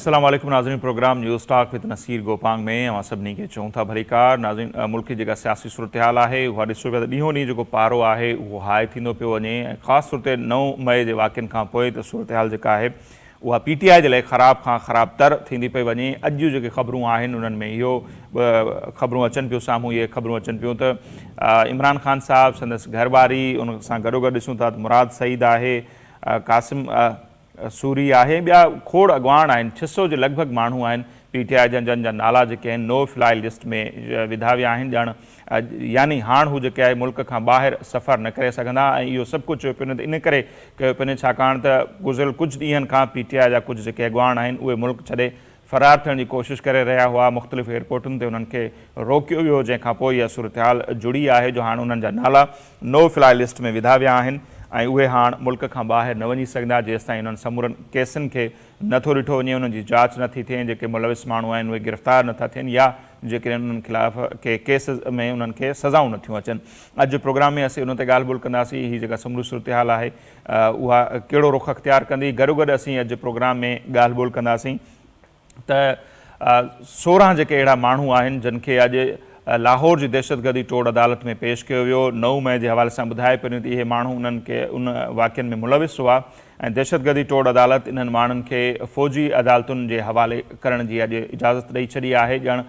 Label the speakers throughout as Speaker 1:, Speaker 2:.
Speaker 1: अस्सलाम वालेकुम नाज़रीन, programme news talk with Naseer Gopang में अवां सभिनी खे चऊं था भलीकार। नाज़रीन, मुल्क जी जेका सियासी सूरत हाल आहे उहा ॾिसो पिया त ॾींहों ॾींहुं जेको पारो आहे उहो हाई थींदो पियो वञे ऐं ख़ासि तौर ते 9 मई जे वाक़िअनि खां पोइ त सूरत हाल जेका आहे उहा PTI जे लाइ ख़राब खां ख़राब तर थींदी पई वञे। अॼु जेके ख़बरूं आहिनि उन्हनि में इहो ख़बरूं अचनि पियूं साम्हूं, इहे ख़बरूं अचनि पियूं त इमरान ख़ान साहब संदसि घरवारी, उन सां गॾोगॾु ॾिसूं था त मुराद सईद आहे, कासिम सूरी आहे, ॿिया खोड़ अॻवान आहिनि। 600 जे लॻभॻि माण्हू आहिनि PTI जन जा नाला जेके आहिनि नो फ्लाई लिस्ट में विधा विया आहिनि। ॼण यानी हाणे हू जेके आहे मुल्क खां ॿाहिरि सफ़र न करे सघंदा ऐं इहो सभु कुझु चयो पियो त इन करे कयो पियो छाकाणि त गुज़िरियल कुझु ॾींहंनि खां PTI जा कुझु जेके अॻवान आहिनि उहे मुल्क छॾे फ़रार थियण जी कोशिशि करे रहिया हुआ। मुख़्तलिफ़ एयरपोर्टुनि ते उन्हनि खे रोकियो वियो, जंहिंखां पोइ इहा सूरत हाल जुड़ी आहे जो हाणे उन्हनि जा नाला नो फ्लाई लिस्ट में विधा विया आहिनि ऐं उहे हाणे मुल्क खां ॿाहिरि न वञी सघंदा जेसिताईं उन्हनि समूरनि केसनि खे नथो ॾिठो वञे, उन्हनि जी जांच नथी थिए, जेके मुलविस माण्हू आहिनि उहे गिरफ़्तार नथा थियनि या जेके उन्हनि ख़िलाफ़ के केस में उन्हनि खे सज़ाऊं नथियूं अचनि। अॼु प्रोग्राम में असीं उन ते ॻाल्हि ॿोल कंदासीं, हीअ जेका समूरी सूरत हाल आहे उहा कहिड़ो रुख़ अख़्तियार कंदी। गॾोगॾु असीं अॼु प्रोग्राम में ॻाल्हि ॿोल कंदासीं त 16 जेके अहिड़ा माण्हू आहिनि जिन खे अॼु लाहौर जी दहशतगर्दी टोड़ अदालत में पेश कयो वियो। 9 मई जे हवाले सां ॿुधाए पियो त इहे माण्हू उन्हनि खे उन वाक़िअनि में मुलविस हुआ ऐं दहशतगर्दी टोड़ अदालत इन्हनि माण्हुनि खे फ़ौजी अदालतुनि जे हवाले करण जी अॼु इजाज़त ॾेई छॾी आहे। ॼण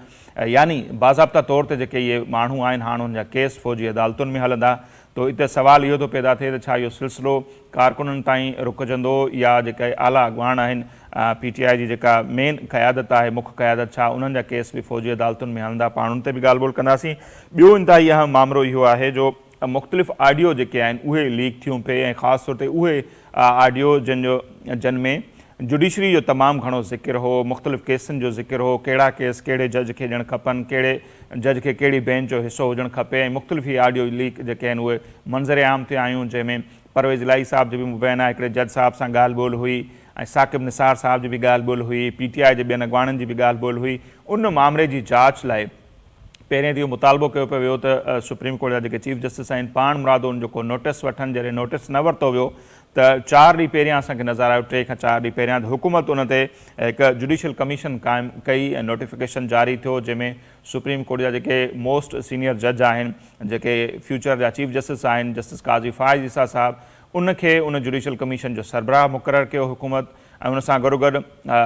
Speaker 1: यानी बाज़ाब्ता तौर ते जेके इहे माण्हू आहिनि हाणे उन्हनि जा केस फ़ौजी अदालतुनि में हलंदा। तो हिते सुवाल इहो थो पैदा थिए त छा इहो सिलसिलो कारकुननि ताईं रुकजंदो या जेके आला अॻवान आहिनि PTI जी जेका मेन क़यादत आहे, मुख्य क़यादत, छा उन्हनि जा केस बि फ़ौजी अदालतुनि में हलंदा। पाण उन ते बि ॻाल्हि ॿोल कंदासीं। ॿियो इंतिहाई अहम मामिलो इहो आहे जो मुख़्तलिफ़ ऑडियो जेके आहिनि उहे लीक थियूं पिए ऐं ख़ासि तौर ते उहे ऑडियो जिन में जुडिशरी जो तमामु घणो ज़िक्र हो, मुख़्तलिफ़ केसनि जो ज़िक्र हो, कहिड़ा केस कहिड़े जज खे ॾियणु खपनि, कहिड़े जज खे कहिड़ी बेंच जो हिसो हुजणु खपे ऐं मुख़्तलिफ़ ई ऑडियो लीक जेके आहिनि उहे मंज़र आम ते आयूं, जंहिंमें परवेज़ इलाही साहब जो बि मुबैना आहे, हिकिड़े जज साहब सां ॻाल्हि ॿोल हुई ऐं साकिब निसार साहब जी बि ॻाल्हि ॿोल हुई, PTI जे ॿियनि अॻवाननि जी बि ॻाल्हि ॿोल हुई। उन मामले जी जांच लाइ पहिरियों त इहो मुतालबो कयो पियो वियो त सुप्रीम कोर्ट जा जेके चीफ जस्टिस आहिनि पाण मुरादो उन जेको नोटिस वठनि। जॾहिं नोटिस न वरितो वियो त 4 ॾींहं पहिरियां असांखे नज़र आयो, 3 खां 4 ॾींहं पहिरियां हुकूमत उन ते हिकु जुडिशियल कमीशन क़ाइमु कई ऐं नोटिफिकेशन जारी थियो, जंहिंमें सुप्रीम कोर्ट जा जेके मोस्ट सीनियर जज आहिनि, जेके फ्यूचर जा चीफ जस्टिस आहिनि, जस्टिस काज़ी फ़ाइज़ ईसा साहब, उनखे उन जुडिशियल कमीशन जो सरबराह मुक़ररु कयो हुकूमत ऐं उन सां गॾोगॾु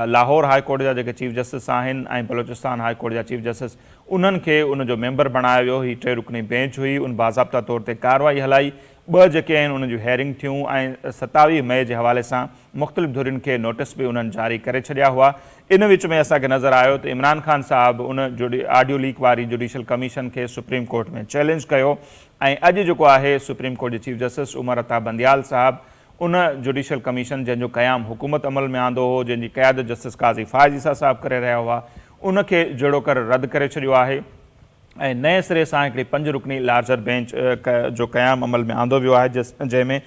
Speaker 1: लाहौर हाई कोर्ट जा जेके चीफ जस्टिस आहिनि ऐं बलोचिस्तान हाई कोर्ट जा चीफ जस्टिस उन्हनि खे उन जो मेंबर बणायो वियो। हीअ 3 रुकनी बेंच हुई, उन बाज़ाब्ता तौर ते कार्रवाई हलाई। 2 जेके आहिनि उन जूं हेयरिंग थियूं ऐं 27 मई जे हवाले सां मुख़्तलिफ़ धुरियुनि खे नोटिस बि उन्हनि जारी करे छॾिया हुआ। इन विच में असांखे नज़र आयो त इमरान ख़ान साहब उन ऑडियो लीक वारी जुडिशियल कमीशन खे सुप्रीम कोर्ट में चैलेंज कयो ऐं अॼु जेको आहे सुप्रीम कोर्ट जे चीफ जस्टिस उमर अता बंदियाल साहब उन जुडिशियल कमीशन जंहिंजो क़याम हुकूमत अमल में आंदो हो, जंहिंजी क़यादत जस्टिस काज़ी फ़ाइज़ ईसा साहब करे रहिया हुआ, उनखे जहिड़ो कर रद्द करे छॾियो आहे ऐं नए सिरे सां हिकिड़ी 5 रुकनी लार्जर बेंच जो क़याम अमल में आंदो वियो आहे, जंहिंमें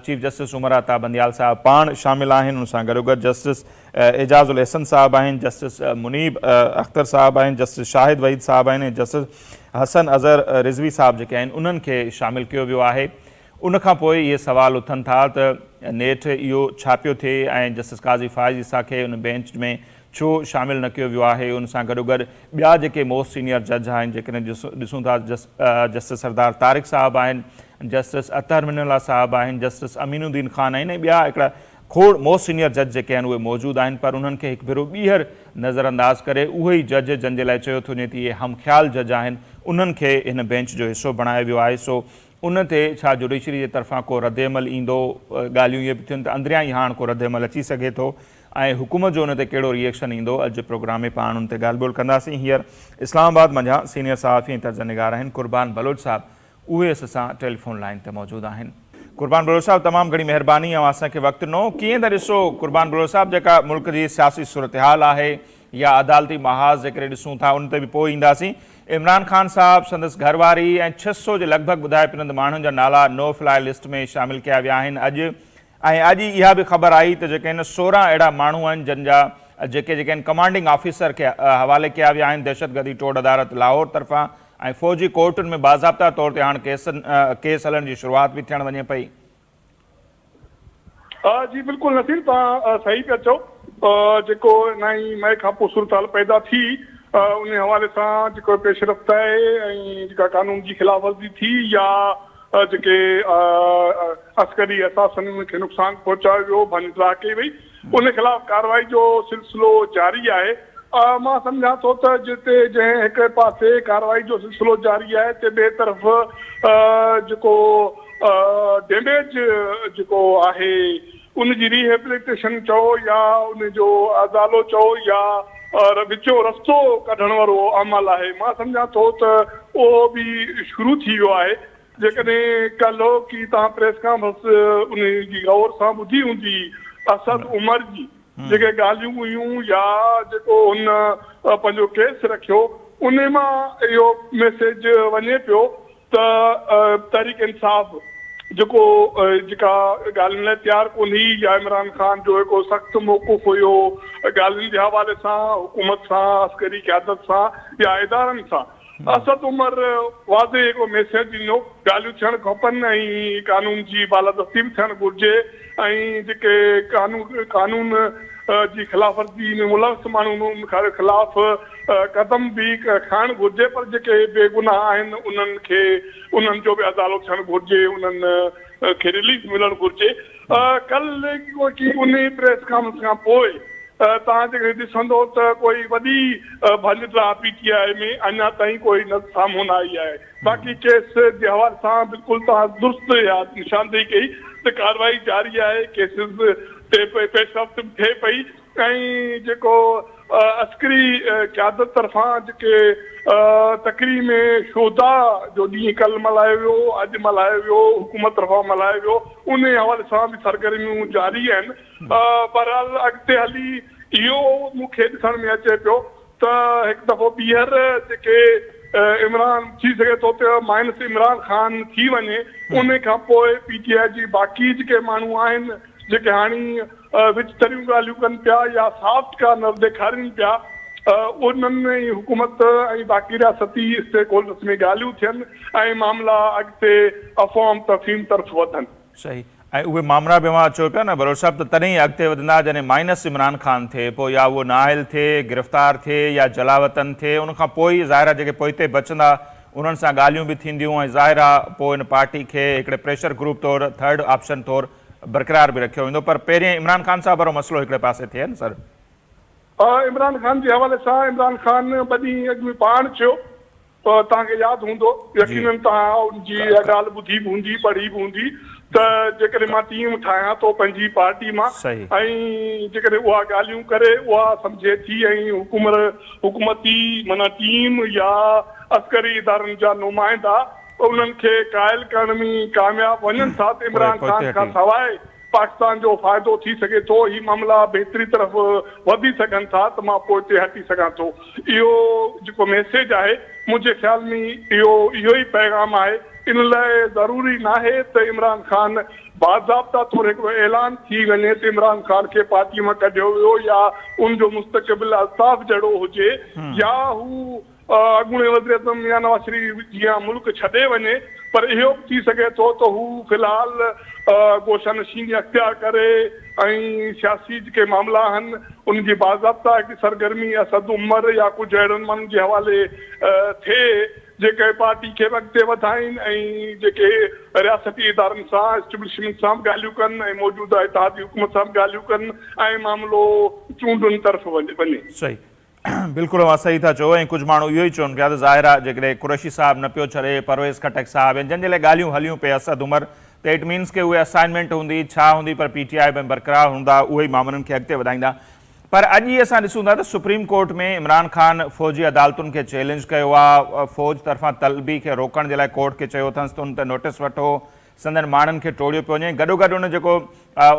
Speaker 1: चीफ जस्टिस उमर अता बंदियाल साहब पाण शामिल आहिनि। उन सां गॾोगॾु जस्टिस एजाज़ उल हसन साहब आहिनि, जस्टिस मुनीब अख्तर साहब आहिनि, जस्टिस शाहिद वहीद साहब आहिनि ऐं जस्टिस हसन अज़हर रिज़वी साहब जेके आहिनि उन्हनि खे शामिलु कयो वियो आहे। उनखां पोइ इहे सवाल उथनि था त नेठि इहो छा पियो थिए ऐं जस्टिस काज़ी फ़ाइज़ ईसा खे उन बेंच में छो शामिलु न कयो वियो आहे। उन सां गॾोगॾु ॿिया जेके मोस्ट सीनियर जज आहिनि, जेकॾहिं ॾिसूं था जस्टिस सरदार तारिक साहब आहिनि, जस्टिस अतहर मिनल्ला साहब आहिनि, जस्टिस अमीनुद्दीन ख़ान आहिनि ऐं ॿिया हिकिड़ा खोड़ मोस्ट सीनियर जज जेके आहिनि उहे मौजूदु आहिनि, पर उन्हनि खे हिकु भेरो ॿीहर नज़रअंदाज़ करे उहे ई जज जंहिंजे लाइ चयो थो वञे त इहे हमख़्याल जज आहिनि उन्हनि खे हिन बेंच जो हिसो बणायो वियो आहे। सो उन ते छा जुडिशरी जे तरफ़ां को रद्दअमल ईंदो, ॻाल्हियूं इहे बि थियनि त अंदरियां ई हाणे को रद्दअमल अची सघे थो ऐं हुकूमत जो उन ते कहिड़ो रिएक्शन ईंदो। अॼु प्रोग्राम में पाण उन ते ॻाल्हि ॿोल कंदासीं। हींअर इस्लामाबाद मंझां सीनियर सहाफ़ी ऐं तर्जुनिगार आहिनि कुर्बान बलोच साहब, उहे असां सां टेलीफोन लाइन ते मौजूदु आहिनि। कुर्बान बलोच साहब, तमामु घणी महिरबानी ऐं असांखे वक़्तु ॾिनो। कीअं था ॾिसो कुर्बान बलोच साहब जेका मुल्क जी सियासी सूरत हाल आहे या अदालती महाज़ जेकॾहिं ॾिसूं था उन ते बि पोइ ईंदासीं। इमरान ख़ान साहब, संदसि घरवारी ऐं 600 जे लॻभॻि ॿुधाए पियो त माण्हुनि जा नाला नो फ्लाई लिस्ट में शामिलु कया विया आहिनि अॼु। ऐं अॼु इहा बि ख़बर आई त जेके आहिनि 16 अहिड़ा माण्हू आहिनि जिन जा जेके आहिनि कमांडिंग ऑफिसर खे हवाले कया विया आहिनि दहशतगर्दी टोड़ अदालत लाहौर तरफ़ां ऐं फ़ौजी कोर्टुनि में बाज़ाब्ता तौर ते हाणे केस हलण जी शुरूआति बि थियणु वञे पई।
Speaker 2: जी बिल्कुलु नसीर, तव्हां सही पिया चओ। जेको 9 मई खां पोइ सूरत पैदा थी उन हवाले सां जेको पेशरफ़्त आहे ऐं जेका कानून जी ख़िलाफ़ वर्ज़ी थी या जेके अस्करी असासन खे नुक़सानु पहुचायो वियो भंजला कई वई उन ख़िलाफ़ कार्रवाई जो सिलसिलो जारी आहे। मां सम्झां थो त जिते जंहिं हिक पासे कार्रवाई जो सिलसिलो जारी आहे ते ॿिए तरफ़ जेको डैमेज जेको आहे उनजी रिहेबिलिटेशन चओ या उनजो अदालो चओ या विचो रस्तो कढण वारो अमल आहे। मां सम्झां थो त उहो बि शुरू थी वियो आहे। जेकॾहिं कल्ह की तव्हां प्रेस कॉन्फ्रेंस उनजी गौर सां ॿुधी हूंदी असद उमर जी जेके ॻाल्हियूं हुयूं या जेको हुन पंहिंजो केस रखियो उन मां इहो मैसेज वञे पियो त तहरीक इंसाफ़ जेको जेका ॻाल्हियुनि लाइ तयारु कोन्हे या इमरान ख़ान जो हिकु सख़्तु मौक़ुफ़ हुयो ॻाल्हियुनि जे हवाले सां हुकूमत सां अस्करी क़यादत सां या इदारनि सां असद उमर वाज़े हिकिड़ो मैसेज ॾिनो ॻाल्हियूं थियणु खपनि ऐं कानून जी बालादस्ती बि थियणु घुरिजे ऐं जेके कानून जी ख़िलाफ़ वर्ज़ी में मुलविस माण्हू ख़िलाफ़ कदम बि खणणु घुरिजे पर जेके बेगुनाह आहिनि उन्हनि जो बि अदालो थियणु घुरिजे उन्हनि खे रिलीफ मिलणु घुरिजे। कल्ह की उन प्रेस कॉन्फ्रेंस खां पोइ तव्हां जेके ॾिसंदो त कोई वॾी भंजला PTI में अञा ताईं कोई न साम्हूं न आई आहे। बाक़ी केस जे हवाले सां बिल्कुलु तव्हां दुरुस्त या निशानदेही कई त कार्रवाई जारी आहे केसिस ते पेशरफ़्त थिए पई ऐं जेको अस्करी क़यादत तरफ़ां जेके तकरीर में शोधा जो ॾींहुं कल्ह मल्हायो वियो अॼु मल्हायो वियो हुकूमत तरफ़ां मल्हायो वियो उन हवाले सां बि सरगर्मियूं जारी आहिनि। बहरहाल अॻिते हली इहो मूंखे ॾिसण में अचे पियो त हिकु दफ़ो ॿीहर जेके इमरान थी सघे थो त माइनस इमरान ख़ान थी वञे उन खां पोइ PTI जी बाक़ी जेके माण्हू आहिनि जेके हाणे विचतरियूं ॻाल्हियूं कनि पिया या सॉफ्ट कार्नर ॾेखारीनि पिया उन्हनि में हुकूमत ऐं बाक़ी रियासती स्टेक होल्डर्स में ॻाल्हियूं थियनि ऐं मामला अॻिते अफ़वाम तफ़हीम तरफ़ वधनि।
Speaker 1: सही ऐं उहे मामला बि मां चयो पिया न बरोड़ साहिब त तॾहिं अॻिते वधंदा जॾहिं माइनस इमरान ख़ान थिए पोइ या उहो नाहिल थिए गिरफ़्तार थिए या जलावतन थिए उनखां पोइ ज़ाहिर आहे जेके पोइते बचंदा उन्हनि सां ॻाल्हियूं बि थींदियूं ऐं ज़ाहिर आहे पोइ इन पार्टी खे हिकिड़े प्रेशर ग्रुप तौरु थर्ड ऑप्शन तौरु बरक़रार भी रखियो वेंदो पर पहिरियों इमरान ख़ान साहब वारो मसइलो हिकिड़े पासे थिए न सर।
Speaker 2: इमरान ख़ान जे हवाले सां इमरान ख़ान ॿ ॾींहं अॻु में पाण चयो तव्हांखे यादि हूंदो यकीनन तव्हां उनजी ॻाल्हि ॿुधी बि हूंदी पढ़ी बि हूंदी त जेकॾहिं मां टीम ठाहियां थो पंहिंजी पार्टी मां ऐं जेकॾहिं उहा ॻाल्हियूं करे उहा सम्झे थी ऐं हुकूमती माना टीम या अस्करी इदारनि जा नुमाइंदा उन्हनि खे क़ाइल करण में कामयाबु वञनि था त इमरान ख़ान खां सवाइ पाकिस्तान जो फ़ाइदो थी सघे थो ही मामला बहितरी तरफ़ वधी सघनि था त मां पोइ ते हटी सघां थो। इहो जेको मैसेज आहे मुंहिंजे ख़्याल में इहो ई पैगाम आहे। इन लाइ ज़रूरी नाहे त इमरान ख़ान बाज़ाब्ता तौरु हिकिड़ो ऐलान थी वञे त इमरान ख़ान खे पार्टी मां कढियो वियो या उनजो मुस्तक़बिल अल्ताफ़ जहिड़ो हुजे या हू अॻूणे वज़ीर आज़म या नवाज़ शरीफ़ जीअं मुल्क छॾे वञे पर इहो बि थी सघे थो त हू फ़िलहाल गोशानशीनी अख़्तियार करे ऐं सियासी जेके मामला आहिनि उनजी बाज़ाब्ता हिकड़ी सरगर्मी असद उमर या कुझु अहिड़नि माण्हुनि जे हवाले थिए जेके पार्टी खे अॻिते वधाइनि ऐं जेके रियासती इदारनि सां एस्टेब्लिशमेंट सां बि ॻाल्हियूं कनि ऐं मौजूदा इत्तेहादी हुकूमत सां बि ॻाल्हियूं कनि ऐं मामिलो चूंडुनि तरफ़ वञे।
Speaker 1: सही बिल्कुलु मां सही था चओ ऐं कुझु माण्हू इहो ई चवनि पिया त ज़ाहिर आहे जेकॾहिं कुरैशी साहिबु न पियो छॾे परवेज़ खटक साहिबु आहिनि जंहिंजे लाइ ॻाल्हियूं हलियूं पिए असद उमर त इट मीन्स के उहे असाइनमेंट हूंदी छा हूंदी पर PTI में बरक़रार हूंदा उहे ई मामलनि खे अॻिते वधाईंदा। पर अॼु ई असां ॾिसूं था त सुप्रीम कोर्ट में इमरान ख़ान फ़ौजी अदालतुनि खे चैलेंज कयो आहे फ़ौज तरफ़ां तलबी खे रोकण जे लाइ कोर्ट खे चयो अथसि त उन ते नोटिस वठो संदनि माण्हुनि खे टोड़ियो पियो वञे गॾोगॾु उन जेको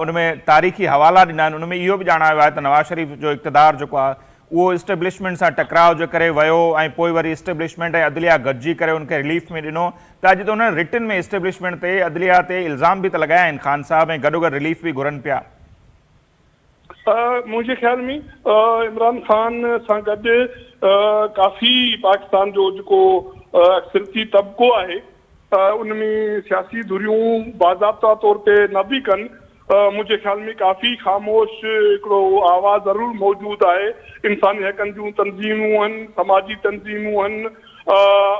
Speaker 1: उन में तारीख़ी हवाला ॾिना आहिनि उन में इहो बि ॼाणायो आहे त नवाज़ शरीफ़ जो इक़्तिदार जेको आहे उहो इस्टेब्लिशमेंट सां टकराव जे करे वियो ऐं पोइ वरी इस्टेब्लिशमेंट ऐं अदलिया गॾिजी करे उनखे रिलीफ में ॾिनो त अॼु त उन्हनि रिटन में इस्टेब्लिशमेंट ते अदलिया ते इल्ज़ाम बि त लॻाया आहिनि ख़ान साहब ऐं गॾोगॾु रिलीफ बि घुरनि पिया।
Speaker 2: मुंहिंजे ख़्याल में इमरान ख़ान सां गॾु काफ़ी पाकिस्तान जो जेको अक्सरती तबिको आहे उन में सियासी धुरियूं बाज़ाब्ता तौर ते न बि कनि मुझे ख्याल में काफ़ी ख़ामोश हिकिड़ो आवाज़ ज़रूर मौजूद आहे। इंसानी हक़नि जूं तंज़ीमूं आहिनि, समाजी तंज़ीमूं आहिनि,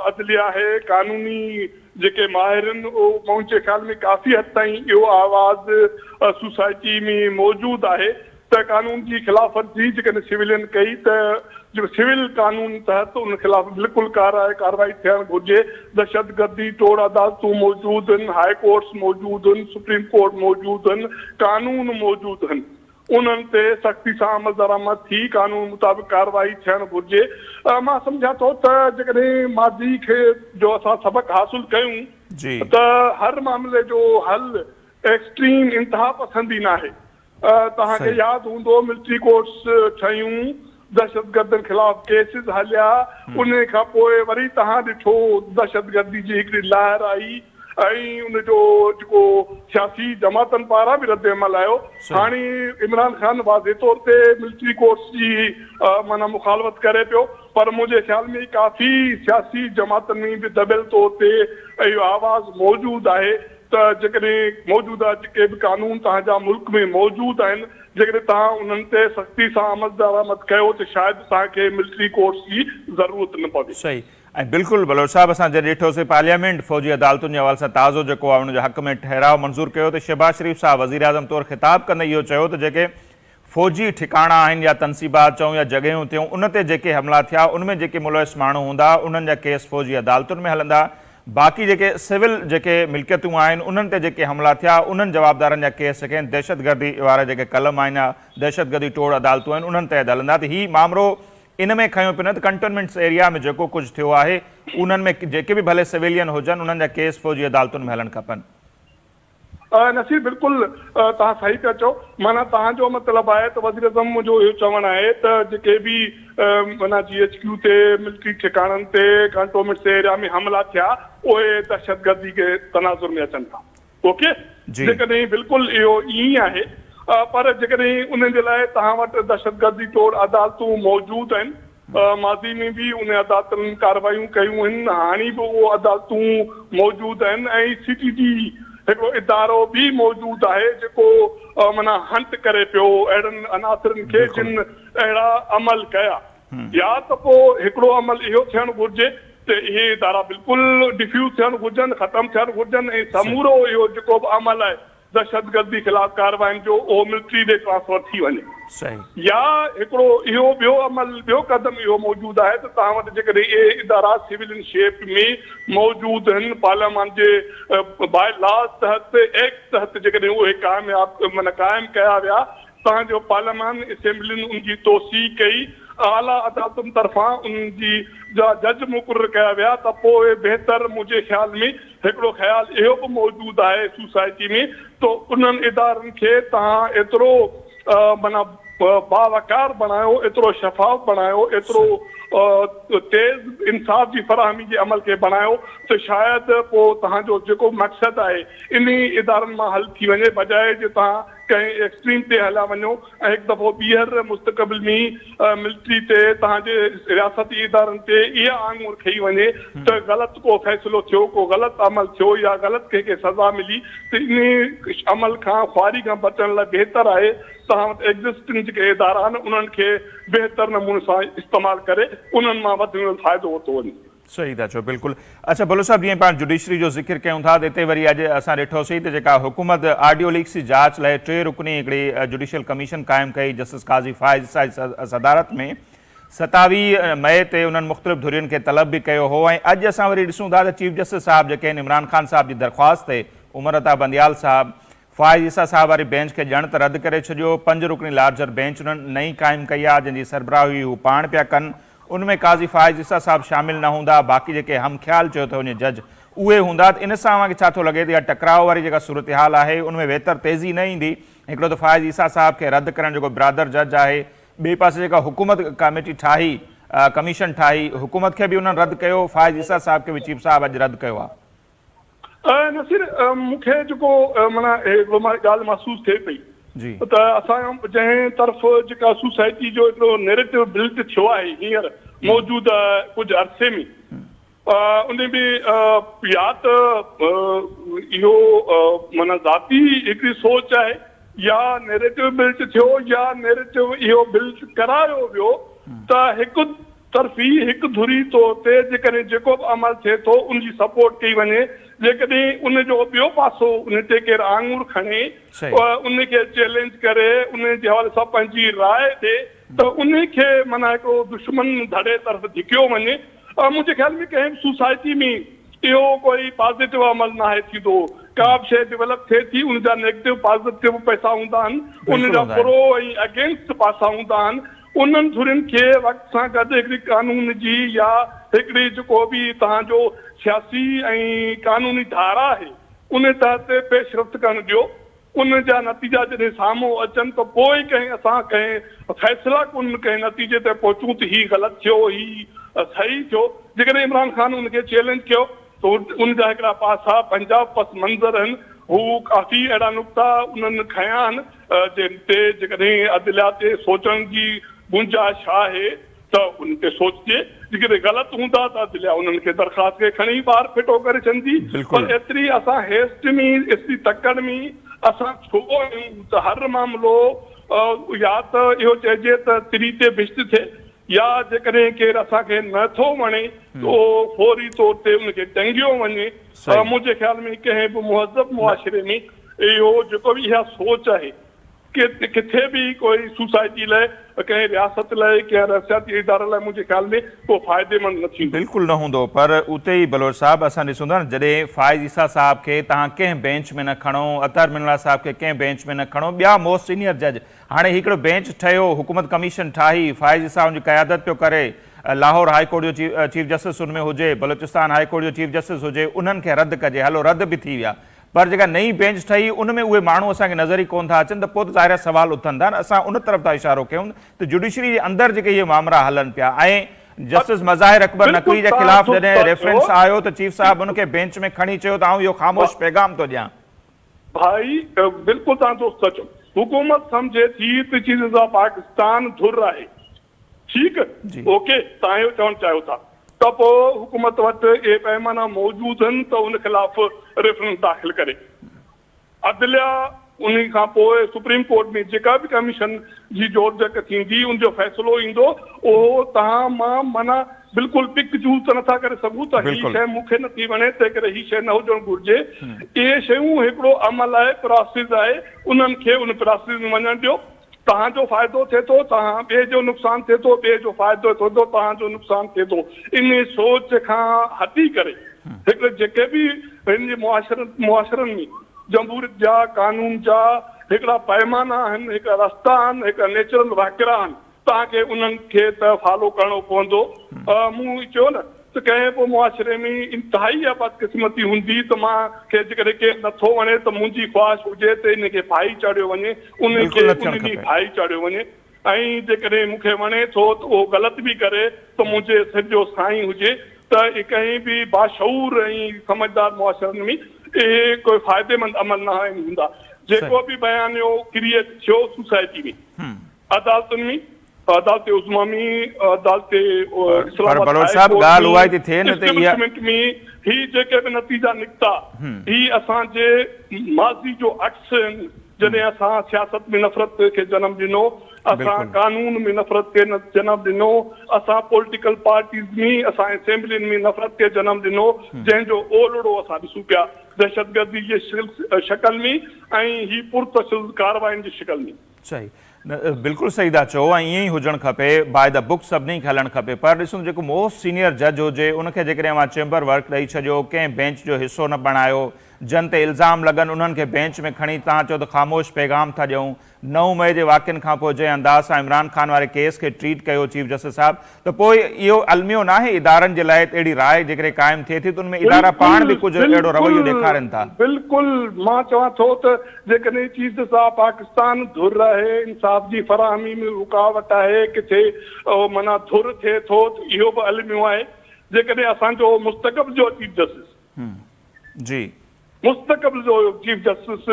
Speaker 2: अदलिया आहे, कानूनी जेके माहिर आहिनि, मुंहिंजे ख्याल में काफ़ी हद ताईं इहो आवाज़ सोसाइटी में मौजूद आहे त कानून जी ख़िलाफ़ वर्जी जेकॾहिं सिविलियन कई त सिविल कानून तहत उन ख़िलाफ़ बिल्कुलु कार्रवाई थियणु घुरिजे। दहशतगर्दी तौरु अदालतूं मौजूदु आहिनि, हाई कोर्ट्स मौजूदु आहिनि, सुप्रीम कोर्ट मौजूदु आहिनि, कानून मौजूदु आहिनि, उन्हनि ते सख़्ती सां अमल दरामद थी कानून मुताबिक़ कार्रवाई थियणु घुरिजे। मां सम्झां थो त जेकॾहिं माज़ी खे जो असां सबक़ हासिल कयूं त हर मामले जो हल एक्सट्रीम इंतिहा पसंदी न आहे। तव्हांखे यादि हूंदो मिलिट्री कोर्ट्स ठहियूं, दहशतगर्दनि ख़िलाफ़ केसिस हलिया, उन खां पोइ वरी तव्हां ॾिठो दहशतगर्दी जी हिकिड़ी लहर आई ऐं उनजो जेको सियासी जमातनि पारां बि रद्द अमल आयो। हाणे इमरान ख़ान वाज़े तौर ते मिलिट्री कोर्ट्स जी माना मुखालफ़त करे पियो, पर मुंहिंजे ख़्याल में काफ़ी सियासी जमातनि में बि दबियल तौर ते इहो आवाज़ मौजूदु आहे त जेकॾहिं मौजूदा जेके बि कानून तव्हांजा मुल्क में मौजूदु आहिनि, जेकॾहिं तव्हां उन्हनि ते सख़्ती सां अमल दरामद कयो त शायदि तव्हांखे मिलिट्री कोर्ट्स जी ज़रूरत न पवे।
Speaker 1: सही ऐं बिल्कुलु बलोच साहब, असां जॾहिं ॾिठोसीं पार्लियामेंट फ़ौजी अदालतुनि जे हवाले सां ताज़ो जेको आहे उनजे हक़ में ठहराव मंज़ूर कयो त शहबाज़ शरीफ़ साहब वज़ीर आज़म तौरु ख़िताब कंदे इहो चयो त जेके फ़ौजी ठिकाणा आहिनि या तनसीबात चऊं या जॻहियूं थियूं उन ते जेके हमला थिया उनमें जेके मुलविस माण्हू हूंदा उन्हनि जा केस फ़ौजी अदालतुनि में हलंदा, बाक़ी जेके सिविल जेके मिल्कियतूं आहिनि उन्हनि ते जेके हमला थिया उन्हनि जवाबदारनि जा केस जेके आहिनि दहशतगर्दी वारा जेके कलम आहिनि या दहशतगर्दी तौरु अदालतूं आहिनि उन्हनि तहत हलंदा। त हीउ मामिलो इन में खयो पियो न त कंटोनमेंट्स एरिया में जेको कुझु थियो आहे उन्हनि में जेके बि भले सिविलियन हुजनि उन्हनि जा केस फ़ौजी अदालतुनि में हलणु खपनि।
Speaker 2: नसीर बिल्कुलु तव्हां सही पिया चओ। माना तव्हांजो मतिलबु आहे त वज़ीर आज़म जो इहो चवणु आहे त जेके बि माना GHQ ते मिलिट्री ठिकाणनि ते कंटोनमेंट्स एरिया में हमला थिया उहे दहशतगर्दी के तनाज़ुर में अचनि था। ओके, जेकॾहिं बिल्कुलु इहो ईअं आहे, पर जेकॾहिं उन जे लाइ तव्हां वटि दहशतगर्दी तौरु अदालतूं मौजूदु आहिनि, माज़ी में बि उन अदालतुनि कार्रवायूं कयूं आहिनि, हाणे बि उहो अदालतूं मौजूदु आहिनि ऐं CTG हिकिड़ो इदारो बि मौजूदु आहे जेको माना हंट करे पियो अहिड़नि अनासरनि खे जिन अहिड़ा अमल कया, या त पोइ हिकिड़ो अमल इहो थियणु घुरिजे त इहे इदारा बिल्कुलु डिफ्यूज़ थियणु घुरिजनि, ख़तमु थियणु घुरिजनि ऐं समूरो इहो जेको बि अमल आहे दहशतगर्दी ख़िलाफ़ कार्रवाइनि जो उहो मिलिट्री ॾे ट्रांसफर थी वञे। या हिकिड़ो इहो ॿियो अमल ॿियो क़दम इहो मौजूदु आहे त तव्हां वटि जेकॾहिं इहे इदारा सिविलियन शेप में मौजूदु आहिनि, पार्लियामेंट जे बाय लॉस तहत एक्ट तहत जेकॾहिं उहे क़ाइमु कया विया, तव्हांजो पार्लियामेंट असेंबली उनजी तोसी कई, आला अदालतुनि तरफ़ां उनजी जज मुक़रर कया विया त पोइ बहितर मुंहिंजे ख़्याल में हिकिड़ो ख़्यालु इहो बि मौजूदु आहे सोसाइटी में त उन्हनि इदारनि खे तव्हां एतिरो माना बावकार बणायो, एतिरो शफ़ाफ़ बणायो, एतिरो तेज़ इंसाफ़ जी फराहमी जे अमल खे बणायो त शायदि पोइ तव्हांजो जेको मक़सदु आहे इन इदारनि मां हल थी वञे, बजाए जे तव्हां कंहिं एक्सट्रीम ते हलिया वञो ऐं हिकु दफ़ो ॿीहर मुस्तक़बिल में मिलिट्री ते तव्हांजे रियासती इदारनि ते इहा आङुर खई वञे त ग़लति को फ़ैसिलो थियो, को ग़लति अमल थियो या ग़लति कंहिंखे सज़ा मिली त इन अमल खां ख़्वारी खां बचण लाइ बहितर आहे तव्हां वटि एग्ज़िस्टिंग जेके इदारा आहिनि उन्हनि खे बहितर नमूने सां इस्तेमालु करे उन्हनि मां वधि में वधि फ़ाइदो वरितो वञे।
Speaker 1: सही था चओ, बिल्कुलु। अच्छा बलोच साहब, जीअं पाण जुडिशरी जो ज़िक्र कयूं था त हिते वरी अॼु असां ॾिठोसीं त जेका हुकूमत ऑडियो लीक्स जी जांच लाइ 3 रुकनी हिकिड़ी जुडिशियल कमीशन क़ाइमु कई जस्टिस काज़ी फ़ाइज़ सां जी सदारत में, 27 मई ते उन्हनि मुख़्तलिफ़ धुरियुनि खे तलब बि कयो हो ऐं अॼु असां वरी ॾिसूं था त चीफ जस्टिस साहब जेके आहिनि इमरान ख़ान साहब जी दरख़्वास्त ते उमर अता बंदियाल साहब फ़ाइज़ ईसा साहब वारी बेंच खे ॼण त रद्द करे छॾियो। 5 रुकनी लार्जर बेंच उन्हनि नई क़ाइमु कई आहे जंहिंजी सरबराही हू पाण पिया कनि, उनमें काज़ी फ़ाइज़ ईसा साहब शामिल न हूंदा, बाक़ी जेके हमख्याल चयो त वञे जज उहे हूंदा। त इन सां अव्हांखे छा थो लॻे त इहा टकराव वारी जेका सूरत हाल आहे उनमें बहितर तेज़ी न ईंदी? हिकिड़ो त फ़ाइज़ ईसा साहब खे रद्द करणु जेको बिरादर जज आहे, ॿिए पासे जेका हुकूमत कमेटी ठाही, कमीशन ठाही, हुकूमत खे बि उन्हनि रद्द कयो, फ़ाइज़ ईसा साहब खे बि चीफ साहब अॼु रद्द कयो आहे।
Speaker 2: नसीर, मूंखे जेको माना ॻाल्हि महसूसु थिए पई त असां जंहिं तरफ़ जेका सोसाइटी जो हिकिड़ो नैरेटिव बिल्ड थियो आहे हींअर मौजूदा कुझु अरसे में, उन में या त इहो माना ज़ाती हिकिड़ी सोच आहे या नैरेटिव बिल्ट थियो या नैरेटिव इहो बिल्ट करायो वियो त हिकु तरफ़ी हिकु धुरी तौर ते जेकॾहिं जेको बि अमल थिए थो उनजी सपोर्ट कई वञे, जेकॾहिं उनजो ॿियो पासो उन ते केरु आङुर खणे उनखे चैलेंज करे उन जे हवाले सां पंहिंजी राय ॾे त उनखे माना हिकिड़ो दुश्मन धड़े तरफ़ धिकियो वञे। मुंहिंजे ख़्याल में कंहिं बि सोसाइटी में इहो कोई पॉज़िटिव अमल न आहे थींदो। का बि शइ डेवलप थिए थी उनजा नेगेटिव पॉज़िटिव पैसा हूंदा आहिनि, उनजा प्रो ऐं अगेंस्ट पासा हूंदा आहिनि। उन्हनि धुरियुनि खे वक़्त सां गॾु हिकिड़ी कानून जी या हिकिड़ी जेको बि तव्हांजो सियासी ऐं कानूनी धारा आहे उन तहत पेशरफ़्त करणु ॾियो। उन जा नतीजा जॾहिं साम्हूं अचनि त पोइ कंहिं असां कंहिं फ़ैसिला कोन कंहिं नतीजे ते पहुचूं त हीउ ग़लति थियो हीउ सही थियो। जेकॾहिं इमरान ख़ान उनखे चैलेंज कयो त उनजा हिकिड़ा पासा पंजाब पस मंज़र आहिनि, हू काफ़ी अहिड़ा नुक़्ता उन्हनि खयां आहिनि जिन ते जेकॾहिं अदलिया ते सोचण जी गुंजाइश आहे त उन ते सोचिजे। जेकॾहिं ग़लति हूंदा त अदलिया उन्हनि खे दरख़्वास्त खे खणी ॿाहिरि फिटो करे छॾंदी। पर एतिरी असां हेस्ट में एतिरी तकड़ में असां छो आहियूं त हर मामिलो या त इहो चइजे त तिरी ते बिश्त थिए या जेकॾहिं केरु असांखे नथो वणे त उहो फौरी तौर ते उनखे टंगियो वञे। मुंहिंजे ख़्याल में कंहिं बि मुहज़ब मुआशिरे में इहो जेको बि इहा सोच आहे किथे भी कोई सोसाइटी लाइ कंहिं रियासत लाइ कंहिं सियासी इदारे लाइ मुंहिंजे ख़्याल में को फ़ाइदेमंद न थींदो।
Speaker 1: बिल्कुलु न हूंदो। पर उते ई बलोच साहब असां ॾिसूं था न जॾहिं फ़ाइज़ ईसा साहब खे तव्हां कंहिं बेंच में न खणो, अतहर मिनला साहब खे कंहिं बेंच में न खणो, ॿिया मोस्ट सीनियर जज हाणे हिकिड़ो बेंच ठहियो, हुकूमत कमीशन ठाही, फ़ाइज़ ईसा हुनजी क़यादत पियो करे, लाहौर हाई कोर्ट जो चीफ जस्टिस हुन में हुजे, बलोचिस्तान हाई कोर्ट जो चीफ जस्टिस हुजे, उन्हनि खे रद्द कजे, हलो रद्द बि थी विया। पर जेका नई बेंच ठही उन में उहे माण्हू असांखे नज़र ई कोन था अचनि त पोइ त ज़ाहिर सवाल उथनि था न। असां उन तरफ़ था इशारो कयूं त जुडिशरी जे अंदरि जेके इहे मामला हलनि पिया ऐं जस्टिस मज़ाहिर अकबर नकवी जे ख़िलाफ़ जॾहिं रेफरेंस आयो त चीफ साहब उनखे बेंच में खणी चयो त आउं इहो ख़ामोश पैगाम थो ॾियां।
Speaker 2: भाई बिल्कुलु तव्हां दोस्त था चओ, हुकूमत सम्झे थी त चीज़ सां पाकिस्तान धुर आहे, ठीकु ओके तव्हां इहो चवणु चाहियो था त पोइ हुकूमत वटि इहे पैमाना मौजूदु आहिनि त उन ख़िलाफ़ रेफरेंस दाख़िल करे। अदलिया उन खां पोइ सुप्रीम कोर्ट में जेका बि कमीशन जी जोड़जक थींदी उनजो फ़ैसिलो ईंदो, उहो तव्हां मां माना बिल्कुलु पिक चूज़ त नथा करे सघूं त हीअ शइ मूंखे नथी वणे तंहिं करे हीअ शइ न हुजणु घुरिजे। इहे शयूं हिकिड़ो अमल आहे, प्रोसेस आहे, उन्हनि खे उन प्रोसेस में वञणु ॾियो। तव्हांजो फ़ाइदो थिए थो तव्हां ॿिए जो नुक़सानु थिए थो, ॿिए जो फ़ाइदो थिए थो तव्हांजो नुक़सानु थिए थो। इन सोच खां हटी करे हिकिड़े जेके बि हिन जे मुआशरनि में जमहूरियत जा कानून जा हिकिड़ा पैमाना आहिनि, हिकिड़ा रस्ता आहिनि, हिकिड़ा नेचुरल वाकिरा आहिनि, तव्हांखे उन्हनि खे त फॉलो करणो पवंदो। मूं चयो न त कंहिं बि मुआशिरे में इंतिहाई बदकिस्मती हूंदी त मूंखे जेकॾहिं केरु नथो वणे त मुंहिंजी ख़्वाहिश हुजे त इनखे भाई चाढ़ियो वञे, उनखे उन ॾींहुं भाई चाढ़ियो वञे। ऐं जेकॾहिं मूंखे वणे थो त उहो ग़लति बि करे त मुंहिंजे सिर जो साईं हुजे त कंहिं बि बाशऊर ऐं समझदार मुआशरनि में इहे कोई फ़ाइदेमंद अमल न हूंदा। जेको बि बयानियो क्रिएट थियो सोसाइटी में, अदालतुनि में, अदालत उज़्मा में, अदालत में ही जेके बि नतीजा निकिता ही असांजे माज़ी जो अक्स आहिनि। जॾहिं असां सियासत में नफ़रत खे जनम ॾिनो, असां कानून में नफ़रत खे जनम ॾिनो, असां पॉलिटिकल पार्टीज़ में, असां असेंबलियुनि में नफ़रत खे जनम ॾिनो, जंहिंजो ओलड़ो असां ॾिसूं पिया दहशतगर्दी जे शक्ल में ऐं ही पुरतशुद कार्रवाइनि जी शक्ल में।
Speaker 1: सही, बिल्कुलु सही था चओ ऐं ईअं ई हुजणु खपे, बाय द बुक सभिनी खे हलणु खपे। पर ॾिसूं जेको मोस्ट सीनियर जज हुजे उनखे जेकॾहिं मां चेंबर वर्क ॾेई छॾियो, कंहिं बेंच जो हिसो न बणायो, जन ते इल्ज़ाम लॻनि उन्हनि खे बेंच में खणी तव्हां चओ त ख़ामोश पैगाम था ॾियूं। 9 मई जे वाक़िअनि खां पोइ जंहिं अंदाज़ सां इमरान ख़ान वारे केस खे ट्रीट कयो चीफ जस्टिस साहब, त पोइ इहो अलमियो न आहे इदारनि जे लाइ अहिड़ी राय जेकॾहिं क़ाइमु थिए थी त उनमें इदारा पाण बि कुझु अहिड़ो रवैयो ॾेखारनि था।
Speaker 2: बिल्कुलु मां चवां थो त जेकॾहिं चीफ जस्टिस साहब पाकिस्तान धुर आहे, इंसाफ़ जी फराहमी में रुकावट आहे, किथे माना धुर थिए थो त इहो बि अलमियो आहे। जेकॾहिं असांजो मुस्तक़बिल जो चीफ जस्टिस
Speaker 1: जी
Speaker 2: मुस्तक़बिल जो चीफ जस्टिस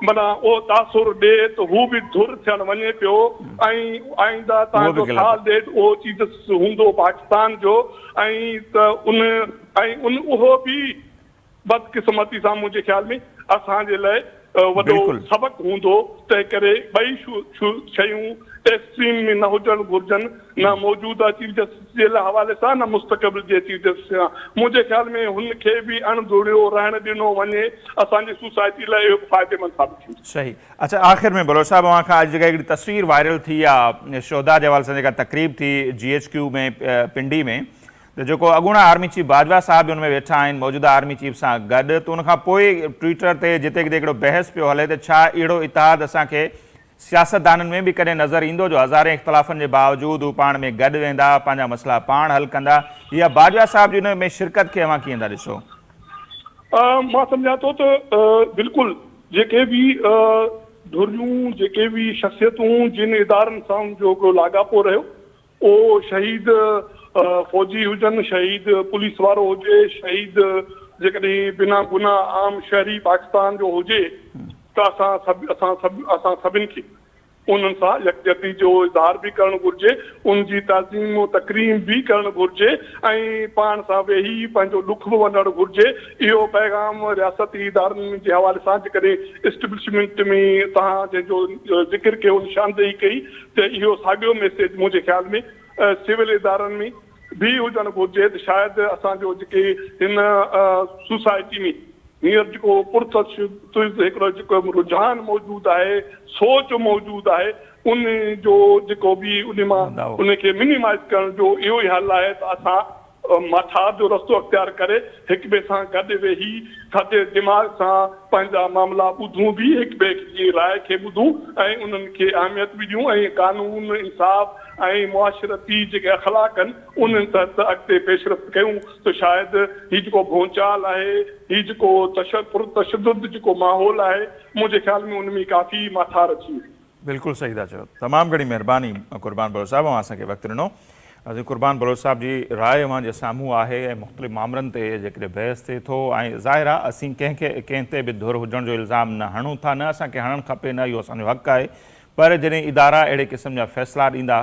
Speaker 2: माना उहो तासुर ॾे त हू बि धुर थियणु वञे पियो ऐं आईंदा तव्हांजो साल ॾेढ उहो चीफ जस्टिस हूंदो पाकिस्तान जो ऐं त उहो बि बदकिस्मती सां मुंहिंजे ख़्याल में असांजे लाइ वॾो
Speaker 1: बिल्कुलु।
Speaker 2: सबक़ु हूंदो, तंहिं करे ॿई शयूं एक्सट्रीम में न हुजणु घुरिजनि, न मौजूदा चीफ जस्टिस जे हवाले सां न मुस्तक़बिल जे चीफ जस्टिस सां। मुंहिंजे ख़्याल में हुनखे बि अणधुड़ियो रहण ॾिनो वञे असांजी सोसाइटी लाइ इहो फ़ाइदेमंद साबित थींदो।
Speaker 1: सही। अच्छा, आख़िर में बलोच साहब अवां खां अॼु जेका हिकिड़ी तस्वीर वायरल थी आहे शोधा जे हवाले सां जेका तकरीब थी GHQ में पिंडी में, त जेको अॻूणा आर्मी चीफ बाजवा साहब बि हुन में वेठा आहिनि मौजूदा आर्मी चीफ सां गॾु, त उनखां पोइ ट्विटर ते जिते किथे हिकिड़ो बहस पियो हले त छा अहिड़ो इतिहाद असांखे सियासतदाननि में बि कॾहिं नज़र ईंदो जो हज़ारे इख़्तिलाफ़नि जे बावजूदि हू पाण में गॾु वेंदा, पंहिंजा मसइला पाण हल कंदा, या बाजवा साहब जी हुन में शिरकत खे अवां कीअं था ॾिसो?
Speaker 2: मां सम्झां थो त बिल्कुलु जेके बि धुरियूं, जेके बि शख़्सियतूं जिन इदारनि सां जो हिकिड़ो लाॻापो रहियो, उहो शहीद फ़ौजी हुजनि, शहीद पुलिस वारो हुजे, शहीद जेकॾहिं बिना गुनाह आम शहरी पाकिस्तान जो हुजे, त असां सभिनि खे उन्हनि सां यकजहती जो इज़हार बि करणु घुरिजे, उनजी ताज़ीम तकरीम बि करणु घुरिजे ऐं पाण सां वेही पंहिंजो ॾुख बि वञणु घुरिजे। इहो पैगाम रियासती इदारनि जे हवाले सां जेकॾहिं इस्टेब्लिशमेंट में तव्हां जंहिंजो ज़िक्र कयो, निशानदेही कई, त इहो साॻियो मैसेज मुंहिंजे ख़्याल में सिविल इदारनि में बि हुजणु घुरिजे त शायदि असांजो जेके हिन सोसाइटी में हींअर जेको हिकिड़ो जेको रुझान मौजूदु आहे, सोच मौजूदु आहे, उन जो जेको बि उन मां उनखे मिनिमाइज़ करण जो इहो ई हल आहे त असां माठार जो रस्तो अख़्तियार करे हिक ॿिए सां गॾु वेही थधे दिमाग़ सां पंहिंजा मामला ॿुधूं बि, हिक ॿिए जी राय खे ॿुधूं ऐं उन्हनि खे अहमियत बि ॾियूं ऐं कानून, इंसाफ़ ऐं मुआशरती जेके अख़लाक आहिनि उन्हनि तहत अॻिते पेशरफ़्त कयूं त शायदि हीउ जेको भोचाल आहे, हीउ जेको तशद्दुद जेको माहौल आहे, मुंहिंजे ख़्याल में उन में काफ़ी माठार अची वई।
Speaker 1: बिल्कुलु सही था चओ। तमामु घणी महिरबानी कुर्बान बलोच साहब, असांखे वक़्तु ॾिनो। कुर्बान बलोच साहब जी राय अवां जे साम्हूं आहे ऐं मुख़्तलिफ़ मामलनि ते जेकॾहिं बहस थिए थो, ऐं ज़ाहिर आहे असीं कंहिं ते बि धुर हुजण जो इल्ज़ाम न हणूं था, न असांखे हणणु खपे, न इहो असांजो हक़ु आहे, पर जॾहिं इदारा अहिड़े क़िस्म जा फ़ैसिला ॾींदा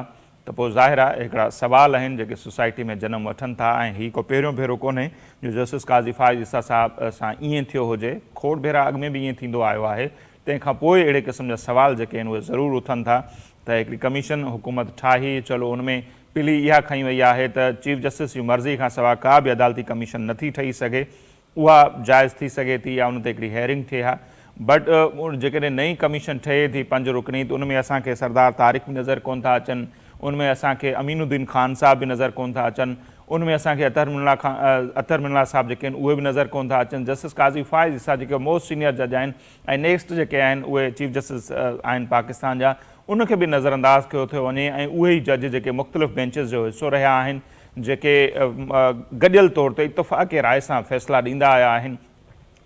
Speaker 1: त पोइ ज़ाहिर आहे हिकिड़ा सवाल आहिनि जेके सोसाइटी में जनम वठनि था, ऐं हीउ को पहिरियों भेरो कोन्हे जो जस्टिस काज़ी फ़ाइज़ ईसा साहब सां ईअं थियो हुजे, खोड़ भेरा अॻु में बि ईअं थींदो आयो आहे। तंहिंखां पोइ अहिड़े क़िस्म जा सवाल जेके आहिनि उहे ज़रूरु उथनि था त हिकिड़ी कमीशन हुकूमत ठाही, चलो उन में पिली इहा खई वई आहे त चीफ जस्टिस जी मर्ज़ी खां सवाइ का बि अदालती कमीशन नथी ठही सघे, उहा जाइज़ थी सघे थी या उन ते हिकिड़ी हेयरिंग थिए हा। बट जेकॾहिं नई कमीशन ठहे थी 5 रुकनी, त उन में असांखे सरदार तारिक बि नज़र कोन था अचनि, उनमें असांखे अमीनुद्दीन ख़ान साहब बि नज़र कोन था अचनि, उनमें असांखे अतर मिल्ला साहब जेके आहिनि उहे बि नज़र कोन था अचनि। जस्टिस काज़ी फ़ाइज़ ईसा जेके मोस्ट सीनियर जज आहिनि ऐं नेक्स्ट जेके आहिनि उहे चीफ जस्टिस आहिनि पाकिस्तान जा, उनखे बि नज़रअंदाज़ कयो थो वञे, ऐं उहे ई जज जेके मुख़्तलिफ़ बेंचिस जो हिसो रहिया आहिनि, जेके गॾियल तौर ते इतफ़ाक़ी राय सां फ़ैसिला ॾींदा आया आहिनि,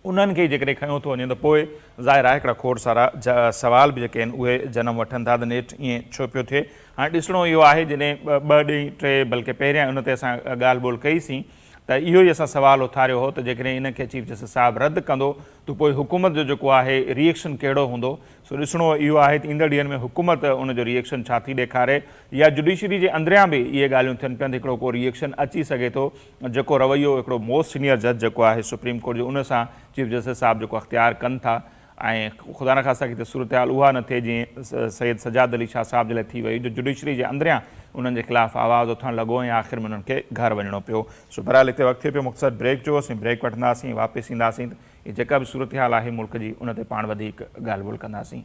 Speaker 1: उन्हनि खे जेकॾहिं खयो थो वञे त पोइ ज़ाहिर आहे हिकिड़ा खोड़ सारा सवाल बि जेके आहिनि उहे जनम वठनि था त नेठि ईअं छो पियो थिए। हाणे ॾिसणो इहो आहे, जॾहिं 2 ॾींहं 3 बल्कि पहिरियां उन ते असां ॻाल्हि ॿोल कईसीं त इहो ई असां सवाल उथारियो हो त जेकॾहिं इनखे चीफ जस्टिस साहिबु रद्द कंदो त पोइ हुकूमत जो जेको आहे रिएक्शन कहिड़ो हूंदो। सो ॾिसणो इहो आहे त ईंदड़ ॾींहंनि में हुकूमत उनजो रिएक्शन छा थी ॾेखारे, या जुडिशरी जे अंदरियां बि इहे ॻाल्हियूं थियनि पियूं त हिकिड़ो को रिएक्शन अची सघे थो, जेको रवैयो हिकिड़ो मोस्ट सीनियर जज जेको आहे सुप्रीम कोर्ट जो, उन सां चीफ जस्टिस साहिबु जेको अख़्तियार कनि था, ऐं ख़ुदा न ख़ास्ता किथे सूरत हाल उहा न थिए जीअं सैयद सजाद अली शाह साहब जे लाइ थी वई, जो जुडिशरी जे अंदरियां उन्हनि जे ख़िलाफ़ु आवाज़ु उथणु लॻो ऐं आख़िर में उन्हनि खे घर वञिणो पियो। सो बहरहाल हिते वक़्तु थिए पियो मुख़्तसर ब्रेक जो, असीं ब्रेक वठंदासीं, वापसि ईंदासीं त हीअ जेका बि सूरत हाल आहे मुल्क जी उन ते पाण वधीक ॻाल्हि ॿोल कंदासीं।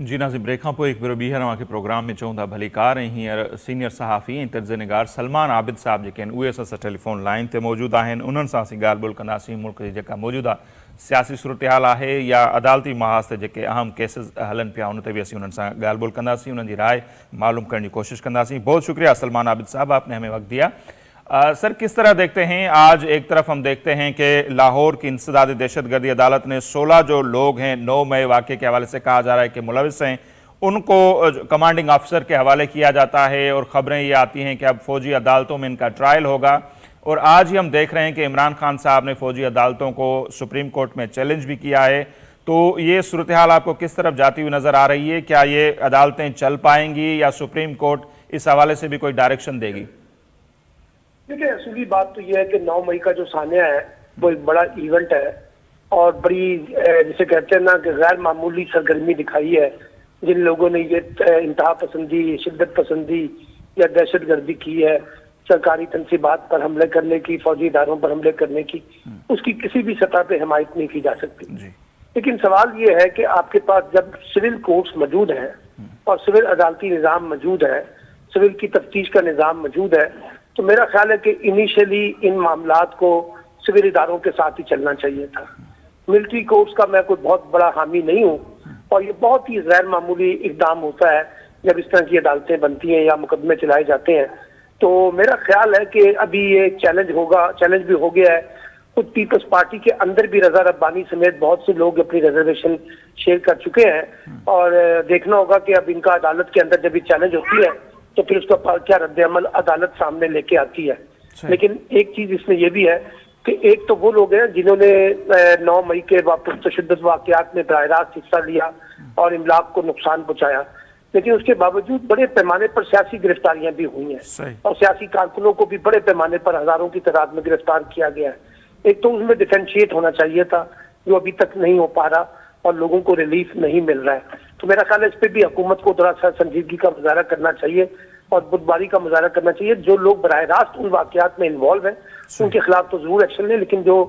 Speaker 1: जी नाज़रीन, ब्रेक खां पोइ हिकु भेरो ॿीहर अव्हांखे प्रोग्राम में चऊं था भली कार, ऐं हींअर सीनियर सहाफ़ी ऐं तर्ज़निगार सलमान आबिद साहब जेके आहिनि उहे असां सां टेलीफोन लाइन ते मौजूदु आहिनि। उन्हनि सां असीं ॻाल्हि ॿोल कंदासीं मुल्क जी जेका मौजूदा सियासी सूरत हाल आहे या अदालती महाज़ ते जेके अहम केसिस हलनि पिया उन ते बि असीं उन्हनि सां ॻाल्हि ॿोल कंदासीं, उन्हनि जी राय मालूम करण की कोशिश कंदासीं। बहुत शुक्रिया सलमान आबिद साहब, आपने हमें वक्त दिया। सर, किस तरह देखते हैं आज एक तरफ हम देखते हैं कि लाहौर की इंसदादी दहशतगर्दी अदालत ने 16 जो लोग हैं 9 मई वाक़े के हवाले से कहा जा रहा है कि मुलविस हैं, उनको कमांडिंग ऑफिसर के हवाले किया जाता है और खबरें ये आती हैं कि अब फौजी अदालतों में इनका ट्रायल होगा। और आज ही हम देख रहे हैं कि इमरान खान साहब ने फौजी अदालतों को सुप्रीम कोर्ट में चैलेंज भी किया है। तो ये सूरत हाल आपको किस तरफ जाती हुई नजर आ रही है? क्या ये अदालतें चल पाएंगी या सुप्रीम कोर्ट इस हवाले से भी कोई डायरेक्शन देगी?
Speaker 3: देखिए, असली बात तो यह है कि 9 मई का जो सानिया है वो एक बड़ा इवेंट है और बड़ी जिसे कहते हैं ना कि गैर मामूली सरगर्मी दिखाई है जिन लोगों ने ये इंतहा पसंदी, शिद्दत पसंदी या दहशतगर्दी की है, सरकारी तनसीबात पर हमले करने की, फौजी इदारों पर हमले करने की, उसकी किसी भी सतह पे हिमायत नहीं की जा सकती। लेकिन सवाल ये है कि आपके पास जब सिविल कोर्ट्स मौजूद हैं और सिविल अदालती निज़ाम मौजूद है, सिविल की तफ्तीश का निज़ाम मौजूद है, तो मेरा ख्याल है कि इनिशियली इन मामलात को सिविल इदारों के साथ ही चलना चाहिए था। मिलिट्री कोर्ट्स का मैं कोई बहुत बड़ा हामी नहीं हूँ और ये बहुत ही गैर मामूली इकदाम होता है जब इस तरह की अदालतें बनती हैं या मुकदमे चलाए जाते हैं। तो मेरा ख्याल है कि अभी ये चैलेंज भी हो गया है। खुद पीपल्स पार्टी के अंदर भी रजा रब्बानी समेत बहुत से लोग अपनी रिजर्वेशन शेयर कर चुके हैं और देखना होगा कि अब इनका अदालत के अंदर जब ये चैलेंज होती है तो फिर उसका क्या रद्द-ए-अमल अदालत सामने लेके आती है। लेकिन एक चीज इसमें यह भी है कि एक तो वो लोग हैं जिन्होंने 9 मई के तशद्दुद वाक़यात में बराह रास्त हिस्सा लिया और इमलाक को नुकसान पहुंचाया, लेकिन उसके बावजूद बड़े पैमाने पर सियासी गिरफ्तारियां भी हुई हैं और सियासी कारकुनों को भी बड़े पैमाने पर हजारों की तादाद में गिरफ्तार किया गया है। एक तो उसमें डिफरेंशिएट होना चाहिए था जो अभी तक नहीं हो पा रहा और लोगों को रिलीफ नहीं मिल रहा है। तो मेरा ख्याल है इस पर भी हुकूमत को थोड़ा सा संजीदगी का मुजाहरा करना चाहिए और बुधबारी का मुजाहरा करना चाहिए। जो लोग बराह रास्त उन वाकयात में इन्वॉल्व हैं उनके खिलाफ तो जरूर एक्शन ले, लेकिन जो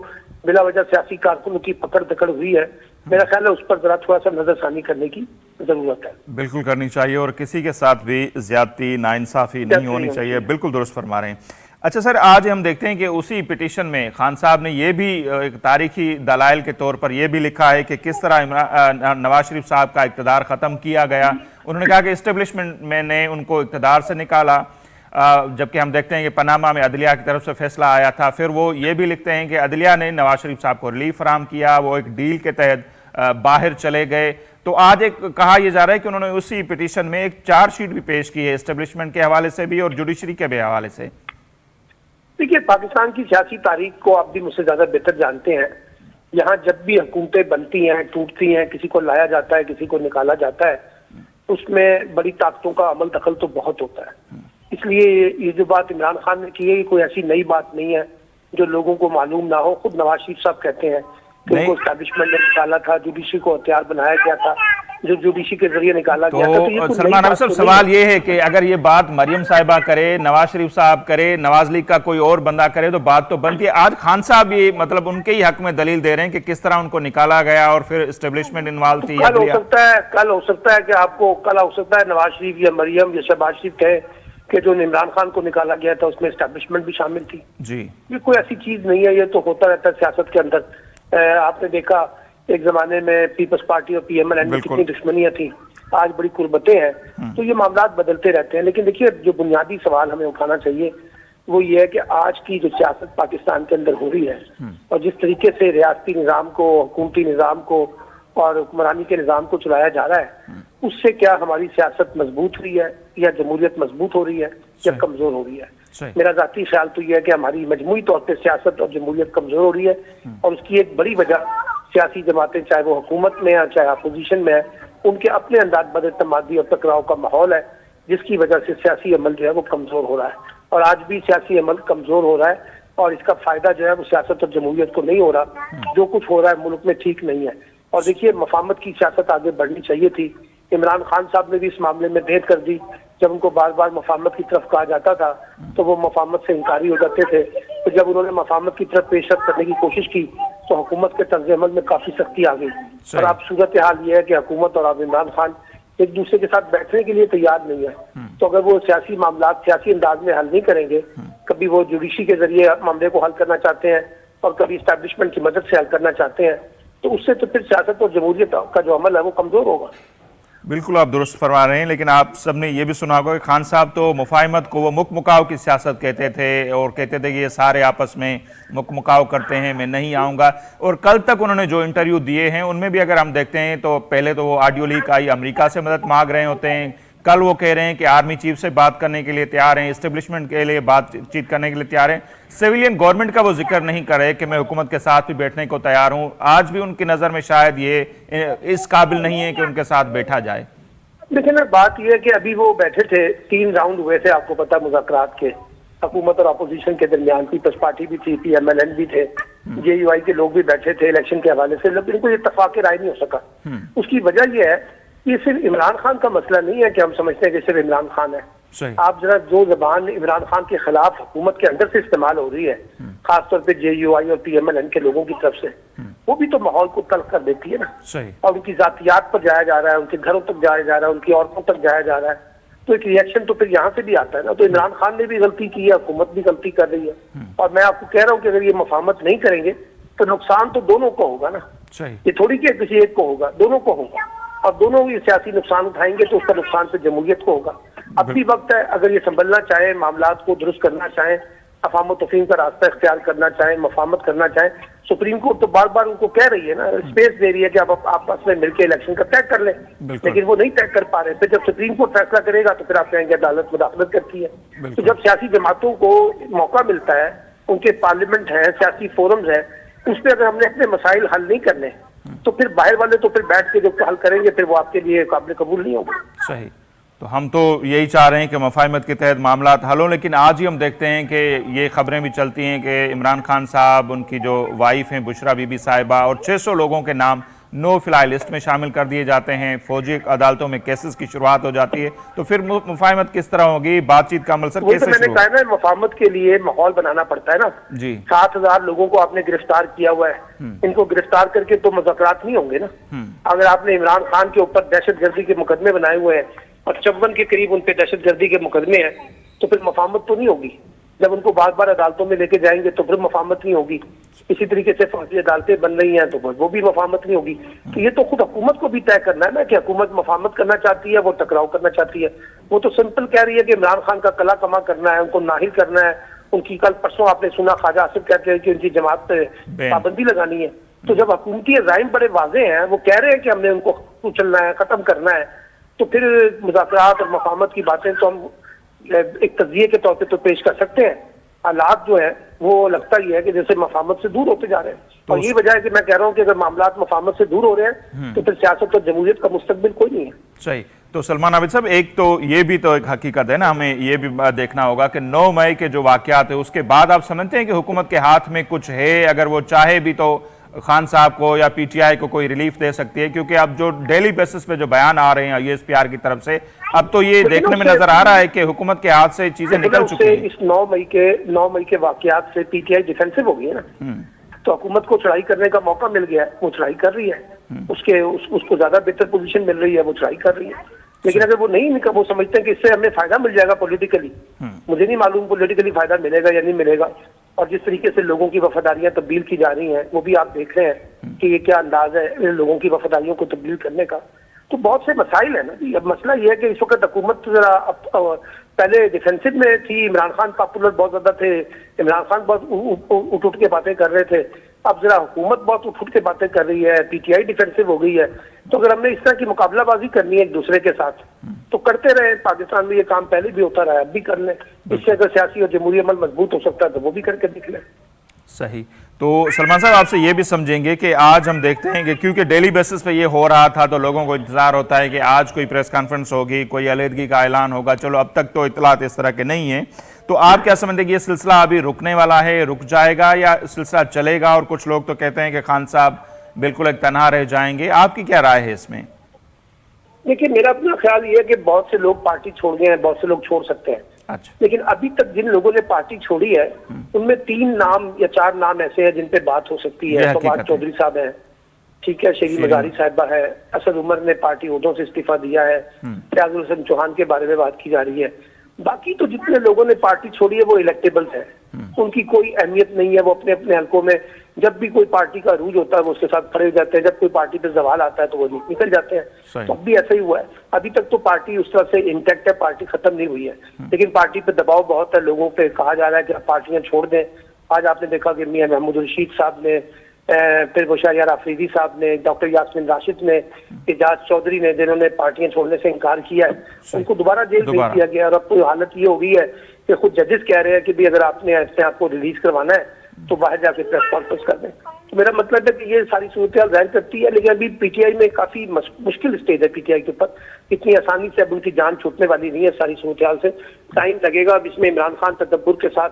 Speaker 3: बिला वजह सियासी कारकुनों की पकड़ दकड़ हुई है, मेरा ख्याल है उस पर जरा थोड़ा सा नजरसानी करने की जरूरत है।
Speaker 1: बिल्कुल करनी चाहिए और किसी के साथ भी ज्यादती नाइंसाफी नहीं होनी चाहिए। बिल्कुल दुरुस्त फरमा रहे हैं। अच्छा सर, आज हम देखते हैं कि उसी पिटीशन में खान साहब ने यह भी एक तारीखी दलाइल के तौर पर यह भी लिखा है कि किस तरह नवाज शरीफ साहब का इक़्तिदार ख़त्म किया गया। उन्होंने कहा कि इस्टेब्लिशमेंट ने उनको इक़्तिदार से निकाला, जबकि हम देखते हैं कि पनामा में अदलिया की तरफ से फैसला आया था। फिर वो ये भी लिखते हैं कि अदलिया ने नवाज शरीफ साहब को रिलीफ फराहम किया, वो एक डील के तहत बाहर चले गए। तो आज एक कहा यह जा रहा है कि उन्होंने उसी पिटीशन में एक चार्जशीट भी पेश की है इस्टेब्लिशमेंट के हवाले से भी और जुडिशरी के भी हवाले से।
Speaker 3: देखिए, पाकिस्तान की सियासी तारीख को आप भी मुझसे ज्यादा बेहतर जानते हैं। यहाँ जब भी हुकूमतें बनती हैं, टूटती हैं, किसी को लाया जाता है, किसी को निकाला जाता है, उसमें बड़ी ताकतों का अमल दखल तो बहुत होता है। इसलिए ये जो बात इमरान खान ने की है, ये कोई ऐसी नई बात नहीं है जो लोगों को मालूम ना हो। खुद नवाज शरीफ साहब कहते हैं कि उनको एस्टैब्लिशमेंट ने निकाला था, जुडिशरी को हथियार बनाया गया था, जो जुडिशरी के जरिए निकाला गया था।
Speaker 1: तो सलमान अहमद साहब, सवाल ये है कि अगर ये बात मरियम साहिबा करे, नवाज शरीफ साहब करे, नवाज लीग का कोई और बंदा करे तो बात तो बनती है। आज खान साहब ये मतलब उनके ही हक में दलील दे रहे हैं कि किस तरह उनको निकाला गया और फिर एस्टेब्लिशमेंट इन्वॉल्व थी।
Speaker 3: कल हो सकता है कि नवाज शरीफ या मरियम या शहबाज शरीफ कहे कि जो इमरान खान को निकाला गया था उसमें एस्टैब्लिशमेंट भी शामिल थी।
Speaker 1: जी,
Speaker 3: ये कोई ऐसी चीज नहीं है, ये तो होता रहता है सियासत के अंदर। आपने देखा एक जमाने में पीपल्स पार्टी और पीएमएल में कितनी दुश्मनियां थी, आज बड़ी कुर्बतें हैं। तो ये मामलात बदलते रहते हैं। लेकिन देखिए, जो बुनियादी सवाल हमें उठाना चाहिए वो ये है कि आज की जो सियासत पाकिस्तान के अंदर हो रही है और जिस तरीके से रियासती निज़ाम को, हुकूमती निज़ाम को और हुक्मरानी के निज़ाम को चलाया जा रहा है, उससे क्या हमारी सियासत मजबूत हुई है या जमहूरियत मजबूत हो रही है या कमजोर हो रही है? मेरा जाती ख्याल तो यह है कि हमारी मजमूई तौर पर सियासत और जमहूरियत कमजोर हो रही है और उसकी एक बड़ी वजह सियासी जमातें, चाहे वो हुकूमत में है चाहे अपोजिशन में है, उनके अपने अंदाज बदतमादी और टकराव का माहौल है, जिसकी वजह से सियासी अमल जो है वो कमजोर हो रहा है। और आज भी सियासी अमल कमजोर हो रहा है और इसका फायदा जो है वो सियासत और जमहूरियत को नहीं हो रहा। जो कुछ हो रहा है मुल्क में ठीक नहीं है। और देखिए, मफाहमत की सियासत आगे बढ़नी चाहिए थी। इमरान खान साहब ने भी इस मामले में देर कर दी। जब उनको बार बार मफाहमत की तरफ कहा जाता था तो वो मफाहमत से इनकारी हो जाते थे। तो जब उन्होंने मफाहमत की तरफ पेशरफ करने की कोशिश की तो हुकूमत के तर्ज अमल में काफी सख्ती आ गई। और अब सूरत हाल ये है कि हुकूमत और अब इमरान खान एक दूसरे के साथ बैठने के लिए तैयार नहीं है। तो अगर वो सियासी मामला सियासी अंदाज में हल नहीं करेंगे, कभी वो जुडिशरी के जरिए मामले को हल करना चाहते हैं और कभी एस्टैब्लिशमेंट की मदद से हल करना चाहते हैं, तो उससे तो फिर सियासत और जमहूरियत का जो अमल है वो कमजोर होगा।
Speaker 1: बिल्कुल आप दुरुस्त फरमा रहे हैं, लेकिन आप सबने ये भी सुना होगा कि खान साहब तो मुफाहिमत को वो मुकाव की सियासत कहते थे और कहते थे कि ये सारे आपस में मुकाव करते हैं, मैं नहीं आऊँगा। और कल तक उन्होंने जो इंटरव्यू दिए हैं उनमें भी अगर हम देखते हैं तो पहले तो वो ऑडियो लीक आई, अमेरिका से मदद मांग रहे होते हैं, कल वो कह रहे हैं कि आर्मी चीफ से बात करने के लिए तैयार हैं, इस्टेब्लिशमेंट के लिए बातचीत करने के लिए तैयार हैं, सिविलियन गवर्नमेंट का वो जिक्र नहीं कर रहे कि मैं हुकूमत के साथ भी बैठने को तैयार हूं। आज भी उनकी नज़र में शायद ये इस काबिल नहीं है कि उनके साथ बैठा जाए।
Speaker 3: देखिए ना, बात यह है कि अभी वो बैठे थे, 3 राउंड हुए थे, आपको पता, मुज़ाकरात के, हुकूमत और अपोजिशन के दरमियान। पीपल्स पार्टी भी थी, PMLN भी थे, JUI के लोग भी बैठे थे इलेक्शन के हवाले से, लेकिन कोई इत्तेफाक राय नहीं हो सका। उसकी वजह यह है, ये सिर्फ इमरान खान का मसला नहीं है कि हम समझते हैं कि सिर्फ इमरान खान है। आप जरा जो जबान इमरान खान के खिलाफ हुकूमत के अंदर से इस्तेमाल हो रही है, खासतौर पे JUI और PMLN के लोगों की तरफ से, वो भी तो माहौल को तल्ख कर देती है ना। और उनकी जातियात पर जाया जा रहा है, उनके घरों तक जाया जा रहा है, उनकी औरतों तक जाया जा रहा है, तो एक रिएक्शन तो फिर यहाँ से भी आता है ना। तो इमरान खान ने भी गलती की है, हुकूमत भी गलती कर रही है। और मैं आपको कह रहा हूँ कि अगर ये मुफाहमत नहीं करेंगे तो नुकसान तो दोनों को होगा ना। ये थोड़ी कि किसी एक को होगा, दोनों को होगा, और दोनों ही सियासी नुकसान उठाएंगे तो उसका नुकसान फिर जमहूरियत को होगा। अब भी वक्त है, अगर ये संभलना चाहे, मामलात को दुरुस्त करना चाहें, अफाम तफहीम का रास्ता इख्तियार करना चाहें, मफाहमत करना चाहें, सुप्रीम कोर्ट तो बार बार उनको कह रही है ना, स्पेस दे रही है कि आप आपस में मिलकर इलेक्शन का तय कर लें, लेकिन वो नहीं तय कर पा रहे। फिर जब सुप्रीम कोर्ट फैसला करेगा तो फिर आप कहेंगे अदालत मुदाखलत करती है। तो जब सियासी जमातों को मौका मिलता है, उनके पार्लियामेंट है, सियासी फोरम्स है, उसमें अगर हमने अपने मसाइल हल नहीं करने तो फिर बाहर वाले तो फिर बैठ के जो हल करेंगे फिर वो आपके लिए काबिल कबूल नहीं होगा।
Speaker 1: सही। तो हम तो यही चाह रहे हैं कि मुफाहिमत के तहत मामला हल हो, लेकिन आज ही हम देखते हैं कि ये खबरें भी चलती हैं कि इमरान खान साहब, उनकी जो वाइफ हैं बुशरा बीबी साहिबा, और 600 लोगों के नाम नो फ्लाई लिस्ट में शामिल कर दिए जाते हैं। फौजी अदालतों में केसेस की शुरुआत हो जाती है, तो फिर मुफाहिमत किस तरह होगी, बातचीत का अमल सर कैसे
Speaker 3: मैंने कहा ना, मुफाहमत के लिए माहौल बनाना पड़ता है ना जी। 7000 लोगों को आपने गिरफ्तार किया हुआ है, इनको गिरफ्तार करके तो मुज़ाकरात नहीं होंगे ना। अगर आपने इमरान खान के ऊपर दहशतगर्दी के मुकदमे बनाए हुए हैं और 54 के करीब उन पे दहशतगर्दी के मुकदमे हैं, तो फिर मुफाहमत तो नहीं होगी। जब उनको बार बार अदालतों में लेके जाएंगे तो फिर मुफाहमत नहीं होगी। इसी तरीके से फौजी अदालतें बन रही हैं तो वो भी मुफाहमत नहीं होगी। तो ये तो खुद हुकूमत को भी तय करना है ना कि हुकूमत मुफाहमत करना चाहती है, वो टकराव करना चाहती है। वो तो सिंपल कह रही है कि इमरान खान का कला कमा करना है, उनको नाहिल करना है। उनकी कल परसों आपने सुना ख्वाजा आसिफ कहते हैं कि उनकी जमात पे पाबंदी लगानी है। तो जब हुकूमती अज़ाइम बड़े वाज़ेह हैं, वो कह रहे हैं कि हमने उनको कुचलना है, खत्म करना है, तो फिर मुज़ाकरात और मुफाहमत की बातें तो हम एक तज़िये के तौर पे तो पेश कर सकते हैं। हालात जो है वो लगता ही है कि जैसे मुफाहमत से दूर होते जा रहे हैं, और यही वजह है कि मैं कह रहा हूँ कि अगर मामलात मुफाहमत से दूर हो रहे हैं तो फिर सियासत और जमहूरियत का मुस्तकबिल कोई नहीं है।
Speaker 1: सही। तो सलमान आबिद साहब, एक तो ये भी तो एक हकीकत है ना, हमें ये भी देखना होगा कि 9 मई के जो वाकयात है उसके बाद आप समझते हैं कि हुकूमत के हाथ में कुछ है, अगर वो चाहे भी तो खान साहब को या PTI को कोई रिलीफ दे सकती है? क्योंकि अब जो डेली बेसिस पे जो बयान आ रहे हैं USPR की तरफ से, अब तो ये देखने में नजर आ रहा है कि हुकूमत के हाथ से चीजें निकल चुकी हैं।
Speaker 3: इस 9 मई के वाकयात से PTI डिफेंसिव हो गई है ना, तो हुकूमत को चढ़ाई करने का मौका मिल गया है, वो चढ़ाई कर रही है, उसको ज्यादा बेहतर पोजीशन मिल रही है, वो चढ़ाई कर रही है। लेकिन अगर वो नहीं, वो समझते हैं कि इससे हमें फायदा मिल जाएगा पॉलिटिकली, मुझे नहीं मालूम पॉलिटिकली फायदा मिलेगा या नहीं मिलेगा। और जिस तरीके से लोगों की वफादारियां तब्दील की जा रही हैं, वो भी आप देख रहे हैं कि ये क्या अंदाज है लोगों की वफादारियों को तब्दील करने का। तो बहुत से मसाइल है ना जी। अब मसला ये है कि इस वक्त हुकूमत जरा पहले डिफेंसिव में थी, इमरान खान पॉपुलर बहुत ज्यादा थे, इमरान खान बहुत उठ के बातें कर रहे थे। अब जरा हुकूमत बहुत उठ के बातें कर रही है, PTI डिफेंसिव हो गई है। तो अगर हमने इस तरह की मुकाबलाबाजी करनी है एक दूसरे के साथ तो करते रहे। पाकिस्तान में ये काम पहले भी होता रहा है, अब भी कर लें। इससे अगर सियासी और जमहूरी अमल मजबूत हो सकता है तो वो भी करके दिख लें।
Speaker 1: सही। तो सलमान साहब, आपसे ये भी समझेंगे कि आज हम देखते हैं कि क्योंकि डेली बेसिस पे ये हो रहा था तो लोगों को इंतजार होता है कि आज कोई प्रेस कॉन्फ्रेंस होगी, कोई अलहदगी का ऐलान होगा। चलो अब तक तो इतलात इस तरह के नहीं है, तो आप क्या समझते हैं कि ये सिलसिला अभी रुकने वाला है, रुक जाएगा, या सिलसिला चलेगा? और कुछ लोग तो कहते हैं कि खान साहब बिल्कुल एक तनहा रह जाएंगे। आपकी क्या राय है इसमें?
Speaker 3: देखिए, मेरा अपना ख्याल ये है कि बहुत से लोग पार्टी छोड़ गए हैं, बहुत से लोग छोड़ सकते हैं।
Speaker 1: अच्छा।
Speaker 3: लेकिन अभी तक जिन लोगों ने पार्टी छोड़ी है उनमें 3 नाम या 4 नाम ऐसे हैं जिन पे बात हो सकती है। फवाद चौधरी साहब है, ठीक है, शेरी मजारी साहिबा है, असद उमर ने पार्टी ओहदों से इस्तीफा दिया है, फयाजुल हसन चौहान के बारे में बात की जा रही है। बाकी तो जितने लोगों ने पार्टी छोड़ी है वो इलेक्टेबल्स है, उनकी कोई अहमियत नहीं है। वो अपने अपने हलकों में जब भी कोई पार्टी का रूज होता है वो उसके साथ खड़े हो जाते हैं, जब कोई पार्टी पे सवाल आता है तो वो निकल जाते हैं। तो अब भी ऐसा ही हुआ है। अभी तक तो पार्टी उस तरह से इंटैक्ट है, पार्टी खत्म नहीं हुई है, लेकिन पार्टी पे दबाव बहुत है, लोगों पे कहा जा रहा है कि आप पार्टियां छोड़ दें। आज आपने देखा कि मियां महमूद रशीद साहब ने, फिर मुशर्रफ अफरीदी साहब ने, डॉक्टर यास्मीन राशिद ने, एजाज चौधरी ने, जिन्होंने पार्टियां छोड़ने से इनकार किया है, उनको दोबारा जेल भेज दिया गया। और अब तो हालत ये हो गई है कि खुद जजेस कह रहे हैं कि भी अगर आपने अपने आप को रिलीज करवाना है तो बाहर जाके प्रेस कॉन्फ्रेंस कर दें। तो मेरा मतलब है कि ये सारी सूरत जाहिर करती है, लेकिन अभी पीटीआई में काफी मुश्किल स्टेज है पीटीआई के ऊपर। इतनी आसानी से अब उनकी जान छूटने वाली नहीं है सारी सूरत से, टाइम लगेगा। अब इसमें इमरान खान तदब्बुर के साथ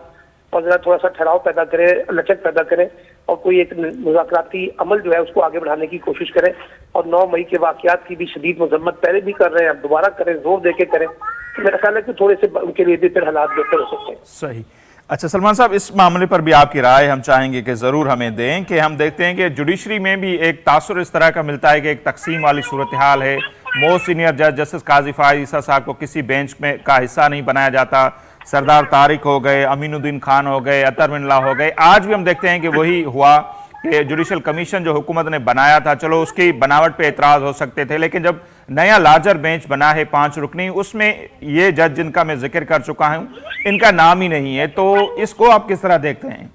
Speaker 3: और जरा थोड़ा सा ठहराव पैदा करें, लचक पैदा करें और कोई एक मुज़ाकराती अमल जो है उसको आगे बढ़ाने की कोशिश करें। और 9 मई के वाकयात की भी शदीद मजम्मत पहले भी कर रहे हैं, अब दोबारा करें, जोर दे के करें। तो मेरा ख्याल है कि थोड़े से उनके लिए भी फिर हालात बेहतर हो सकते हैं।
Speaker 1: सही। अच्छा सलमान साहब, इस मामले पर भी आपकी राय हम चाहेंगे कि ज़रूर हमें दें कि हम देखते हैं कि जुडिशरी में भी एक तासुर इस तरह का मिलता है कि एक तकसीम वाली सूरत हाल है। मोस्ट सीनियर जज जस्टिस काजी फ़ाइज़ ईसा साहब को किसी बेंच में का हिस्सा नहीं बनाया जाता। सरदार तारिक हो गए, अमीनुद्दीन खान हो गए, अतर मिल्ला हो गए। आज भी हम देखते हैं कि वही हुआ कि जुडिशल कमीशन जो हुकूमत ने बनाया था, चलो उसकी बनावट पे एतराज़ हो सकते थे, लेकिन जब नया लार्जर बेंच बना है 5 रुकनी, उसमें ये जज जिनका मैं जिक्र कर चुका हूं इनका नाम ही नहीं है। तो इसको आप किस तरह देखते हैं?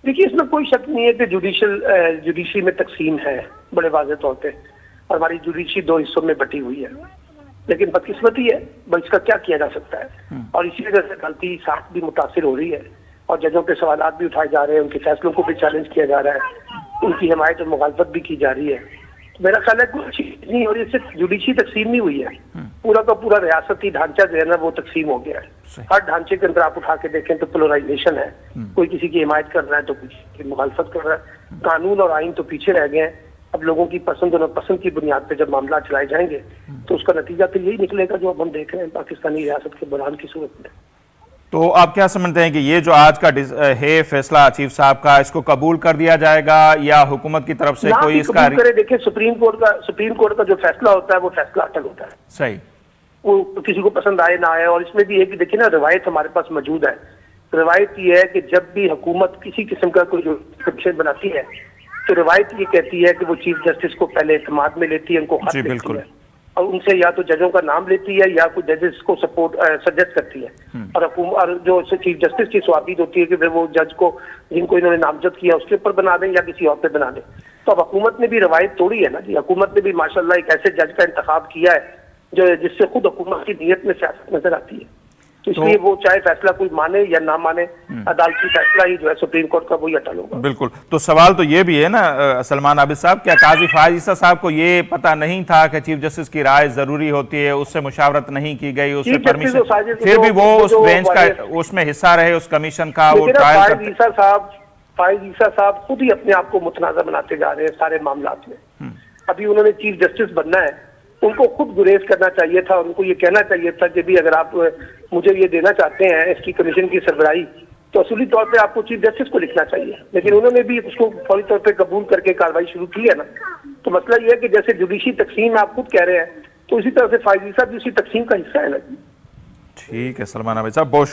Speaker 3: देखिए, इसमें कोई शक नहीं है कि जुडिशरी में तकसीम है बड़े वाज़ेह तौर पे, और हमारी जुडिशरी 2 हिस्सों में बटी हुई है। लेकिन बदकिस्मती है, बस इसका क्या किया जा सकता है। और इसी वजह से गलती साख भी मुतासिर हो रही है और जजों के सवालात भी उठाए जा रहे हैं, उनके फैसलों को भी चैलेंज किया जा रहा है, उनकी हिमायत और मुखालफत भी की जा रही है। तो मेरा ख्याल है कोई चीज नहीं हो रही, सिर्फ जुडिशरी तकसीम नहीं हुई है, पूरा का पूरा रियासती ढांचा जो है ना वो तकसीम हो गया है। हर ढांचे के अंदर आप उठा के देखें तो पोलराइजेशन है, कोई किसी की हिमायत कर रहा है तो किसी की मुखालफत कर रहा है। कानून और आइन तो पीछे रह गए हैं। अब लोगों की पसंद और नापसंद की बुनियाद पे जब मामला चलाए जाएंगे तो उसका नतीजा तो यही निकलेगा जो अब हम देख रहे हैं पाकिस्तानी रियासत के बुरहान की सूरत में।
Speaker 1: तो आप क्या समझते हैं कि ये जो आज का है फैसला चीफ साहब का, इसको कबूल कर दिया जाएगा या हुकूमत की तरफ से कोई इसका
Speaker 3: देखिए, सुप्रीम कोर्ट का जो फैसला होता है वो फैसला अटल होता है।
Speaker 1: सही,
Speaker 3: वो किसी को पसंद आए ना आए। और इसमें भी एक देखिए ना, रिवायत हमारे पास मौजूद है। रिवायत ये है कि जब भी हुकूमत किसी किस्म का कोई जो कमीशन बनाती है तो रिवायत ये कहती है कि वो चीफ जस्टिस को पहले इत्मीनान में लेती है, उनको खत देती है और उनसे या तो जजों का नाम लेती है या कोई जजेस को सपोर्ट सजेस्ट करती है। और जो चीफ जस्टिस की स्वाबीद होती है कि फिर वो जज को जिनको इन्होंने नामजद किया उसके ऊपर बना दें या किसी और पे बना दें। तो अब हुकूमत ने भी रिवायत तोड़ी है ना जी। हुकूमत ने भी माशाल्लाह एक ऐसे जज का इंतखाब किया है जो जिससे खुद हुकूमत की नीयत में सियासत नजर आती है। तो इसलिए वो चाहे फैसला कोई माने या ना माने, अदालती फैसला ही जो है सुप्रीम कोर्ट का वही अटल होगा।
Speaker 1: बिल्कुल। तो सवाल तो ये भी है ना सलमान आबिद साहब, क्या काजी फ़ाइज़ ईसा साहब को ये पता नहीं था कि चीफ जस्टिस की राय जरूरी होती है, उससे मुशावरत नहीं की गई, उससे परमिशन, फिर भी वो उस बेंच का उसमें हिस्सा रहे, उस कमीशन का वो ट्रायल?
Speaker 3: फ़ाइज़ ईसा साहब खुद ही अपने आप को मुतनाज़ा बनाते जा रहे हैं सारे मामला में। अभी उन्होंने चीफ जस्टिस बनना है, उनको खुद गुरेज करना चाहिए था, उनको ये कहना चाहिए था कि भी अगर आप मुझे ये देना चाहते हैं इसकी कमीशन की सरबराही तो असूली तौर पे आपको चीफ जस्टिस को लिखना चाहिए। लेकिन उन्होंने भी उसको फौरी तौर पे कबूल करके कार्रवाई शुरू की है ना। तो मसला ये है कि जैसे जुडिशरी तकसीम आप खुद कह रहे हैं तो इसी तरह से फ़ाइज़ ईसा भी उसी तकसीम का हिस्सा है ना।
Speaker 1: ठीक है सलमान आबिद साहब, बहुत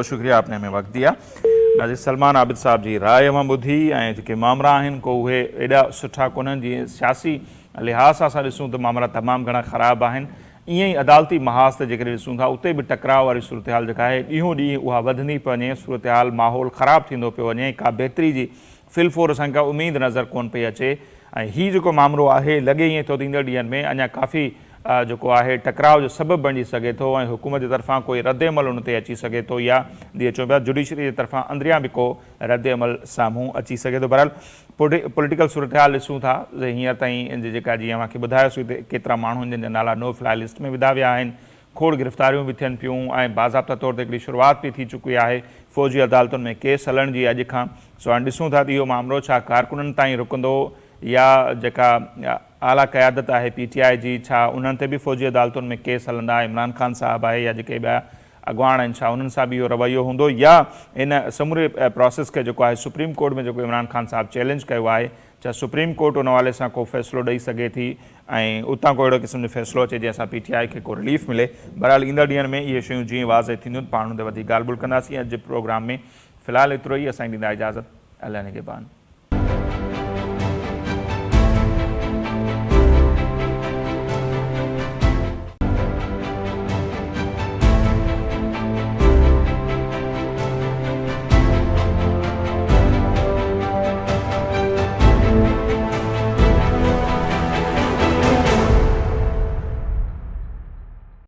Speaker 1: शुक्रिया आपने हमें वक्त दिया। नाज़रीन, सलमान आबिद साहब जी राय अवां ॿुधी ऐं जेके मामला आहिनि को उहे एॾा सुठा कोन्हनि। जीअं सियासी लिहाज़ सां असां ॾिसूं त मामला तमामु घणा ख़राब आहिनि, ईअं ई अदालती महाज़ ते जेकॾहिं ॾिसूं था उते बि टकराव वारी सूरत हाल जेका आहे ॾींहों ॾींहुं उहा वधंदी पियो वञे, सूरत हाल माहौल ख़राबु थींदो पियो वञे, का बहितरी जी फिलफोर असांखे का उमेदु नज़र कोन पई अचे। ऐं हीउ जेको मामिलो आहे लॻे ईअं थो ईंदड़ ॾींहंनि में अञा काफ़ी जेको आहे टकराव जो सबबु बणिजी सघे थो ऐं हुकूमत जे तरफ़ां कोई रद्द अमल उन ते अची सघे थो या जीअं चऊं पिया जुडिशरी जे तरफ़ां अंदरियां बि को रद्द अमल साम्हूं अची सघे थो। बहरहाल पॉलिटिकल सूरत हाल ॾिसूं था हींअर ताईं जेका जीअं मूंखे ॿुधायोसीं केतिरा माण्हू जिन जा नाला नो फ्लाई लिस्ट में विधा विया आहिनि, खोड़ गिरफ़्तारियूं बि थियनि पियूं ऐं बाज़ाब्ता तौर ते हिकिड़ी शुरूआति बि थी चुकी आहे फ़ौजी अदालतुनि में केस हलण जी अॼु खां। सो हाणे ॾिसूं था त इहो मामिलो छा कारकुननि ताईं रुकंदो या जेका आला क़यादत आहे PTI जी, छा उन्हनि ते बि फ़ौजी अदालतुनि में केस हलंदा? इमरान खान साहब आहे या जेके ॿिया अॻुवाण आहिनि छा उन्हनि सां बि इहो रवैयो हूंदो या इन समूरे प्रोसेस खे जेको आहे सुप्रीम कोर्ट में जेको इमरान ख़ान साहब चैलेंज कयो आहे छा सुप्रीम कोर्ट उन हवाले सां को फ़ैसिलो ॾेई सघे थी ऐं उतां को अहिड़ो क़िस्म जो फ़ैसिलो अचे जंहिंसां PTI खे को रिलीफ मिले। बहरहाल ईंदड़ ॾींहंनि में इहे शयूं जीअं वाज़े थींदियूं पाण हुन ते वधीक ॻाल्हि ॿोल कंदासीं। अॼु प्रोग्राम में फ़िलहालु एतिरो ई, असांखे ॾींदा इजाज़त। अल्लाह निगहबान।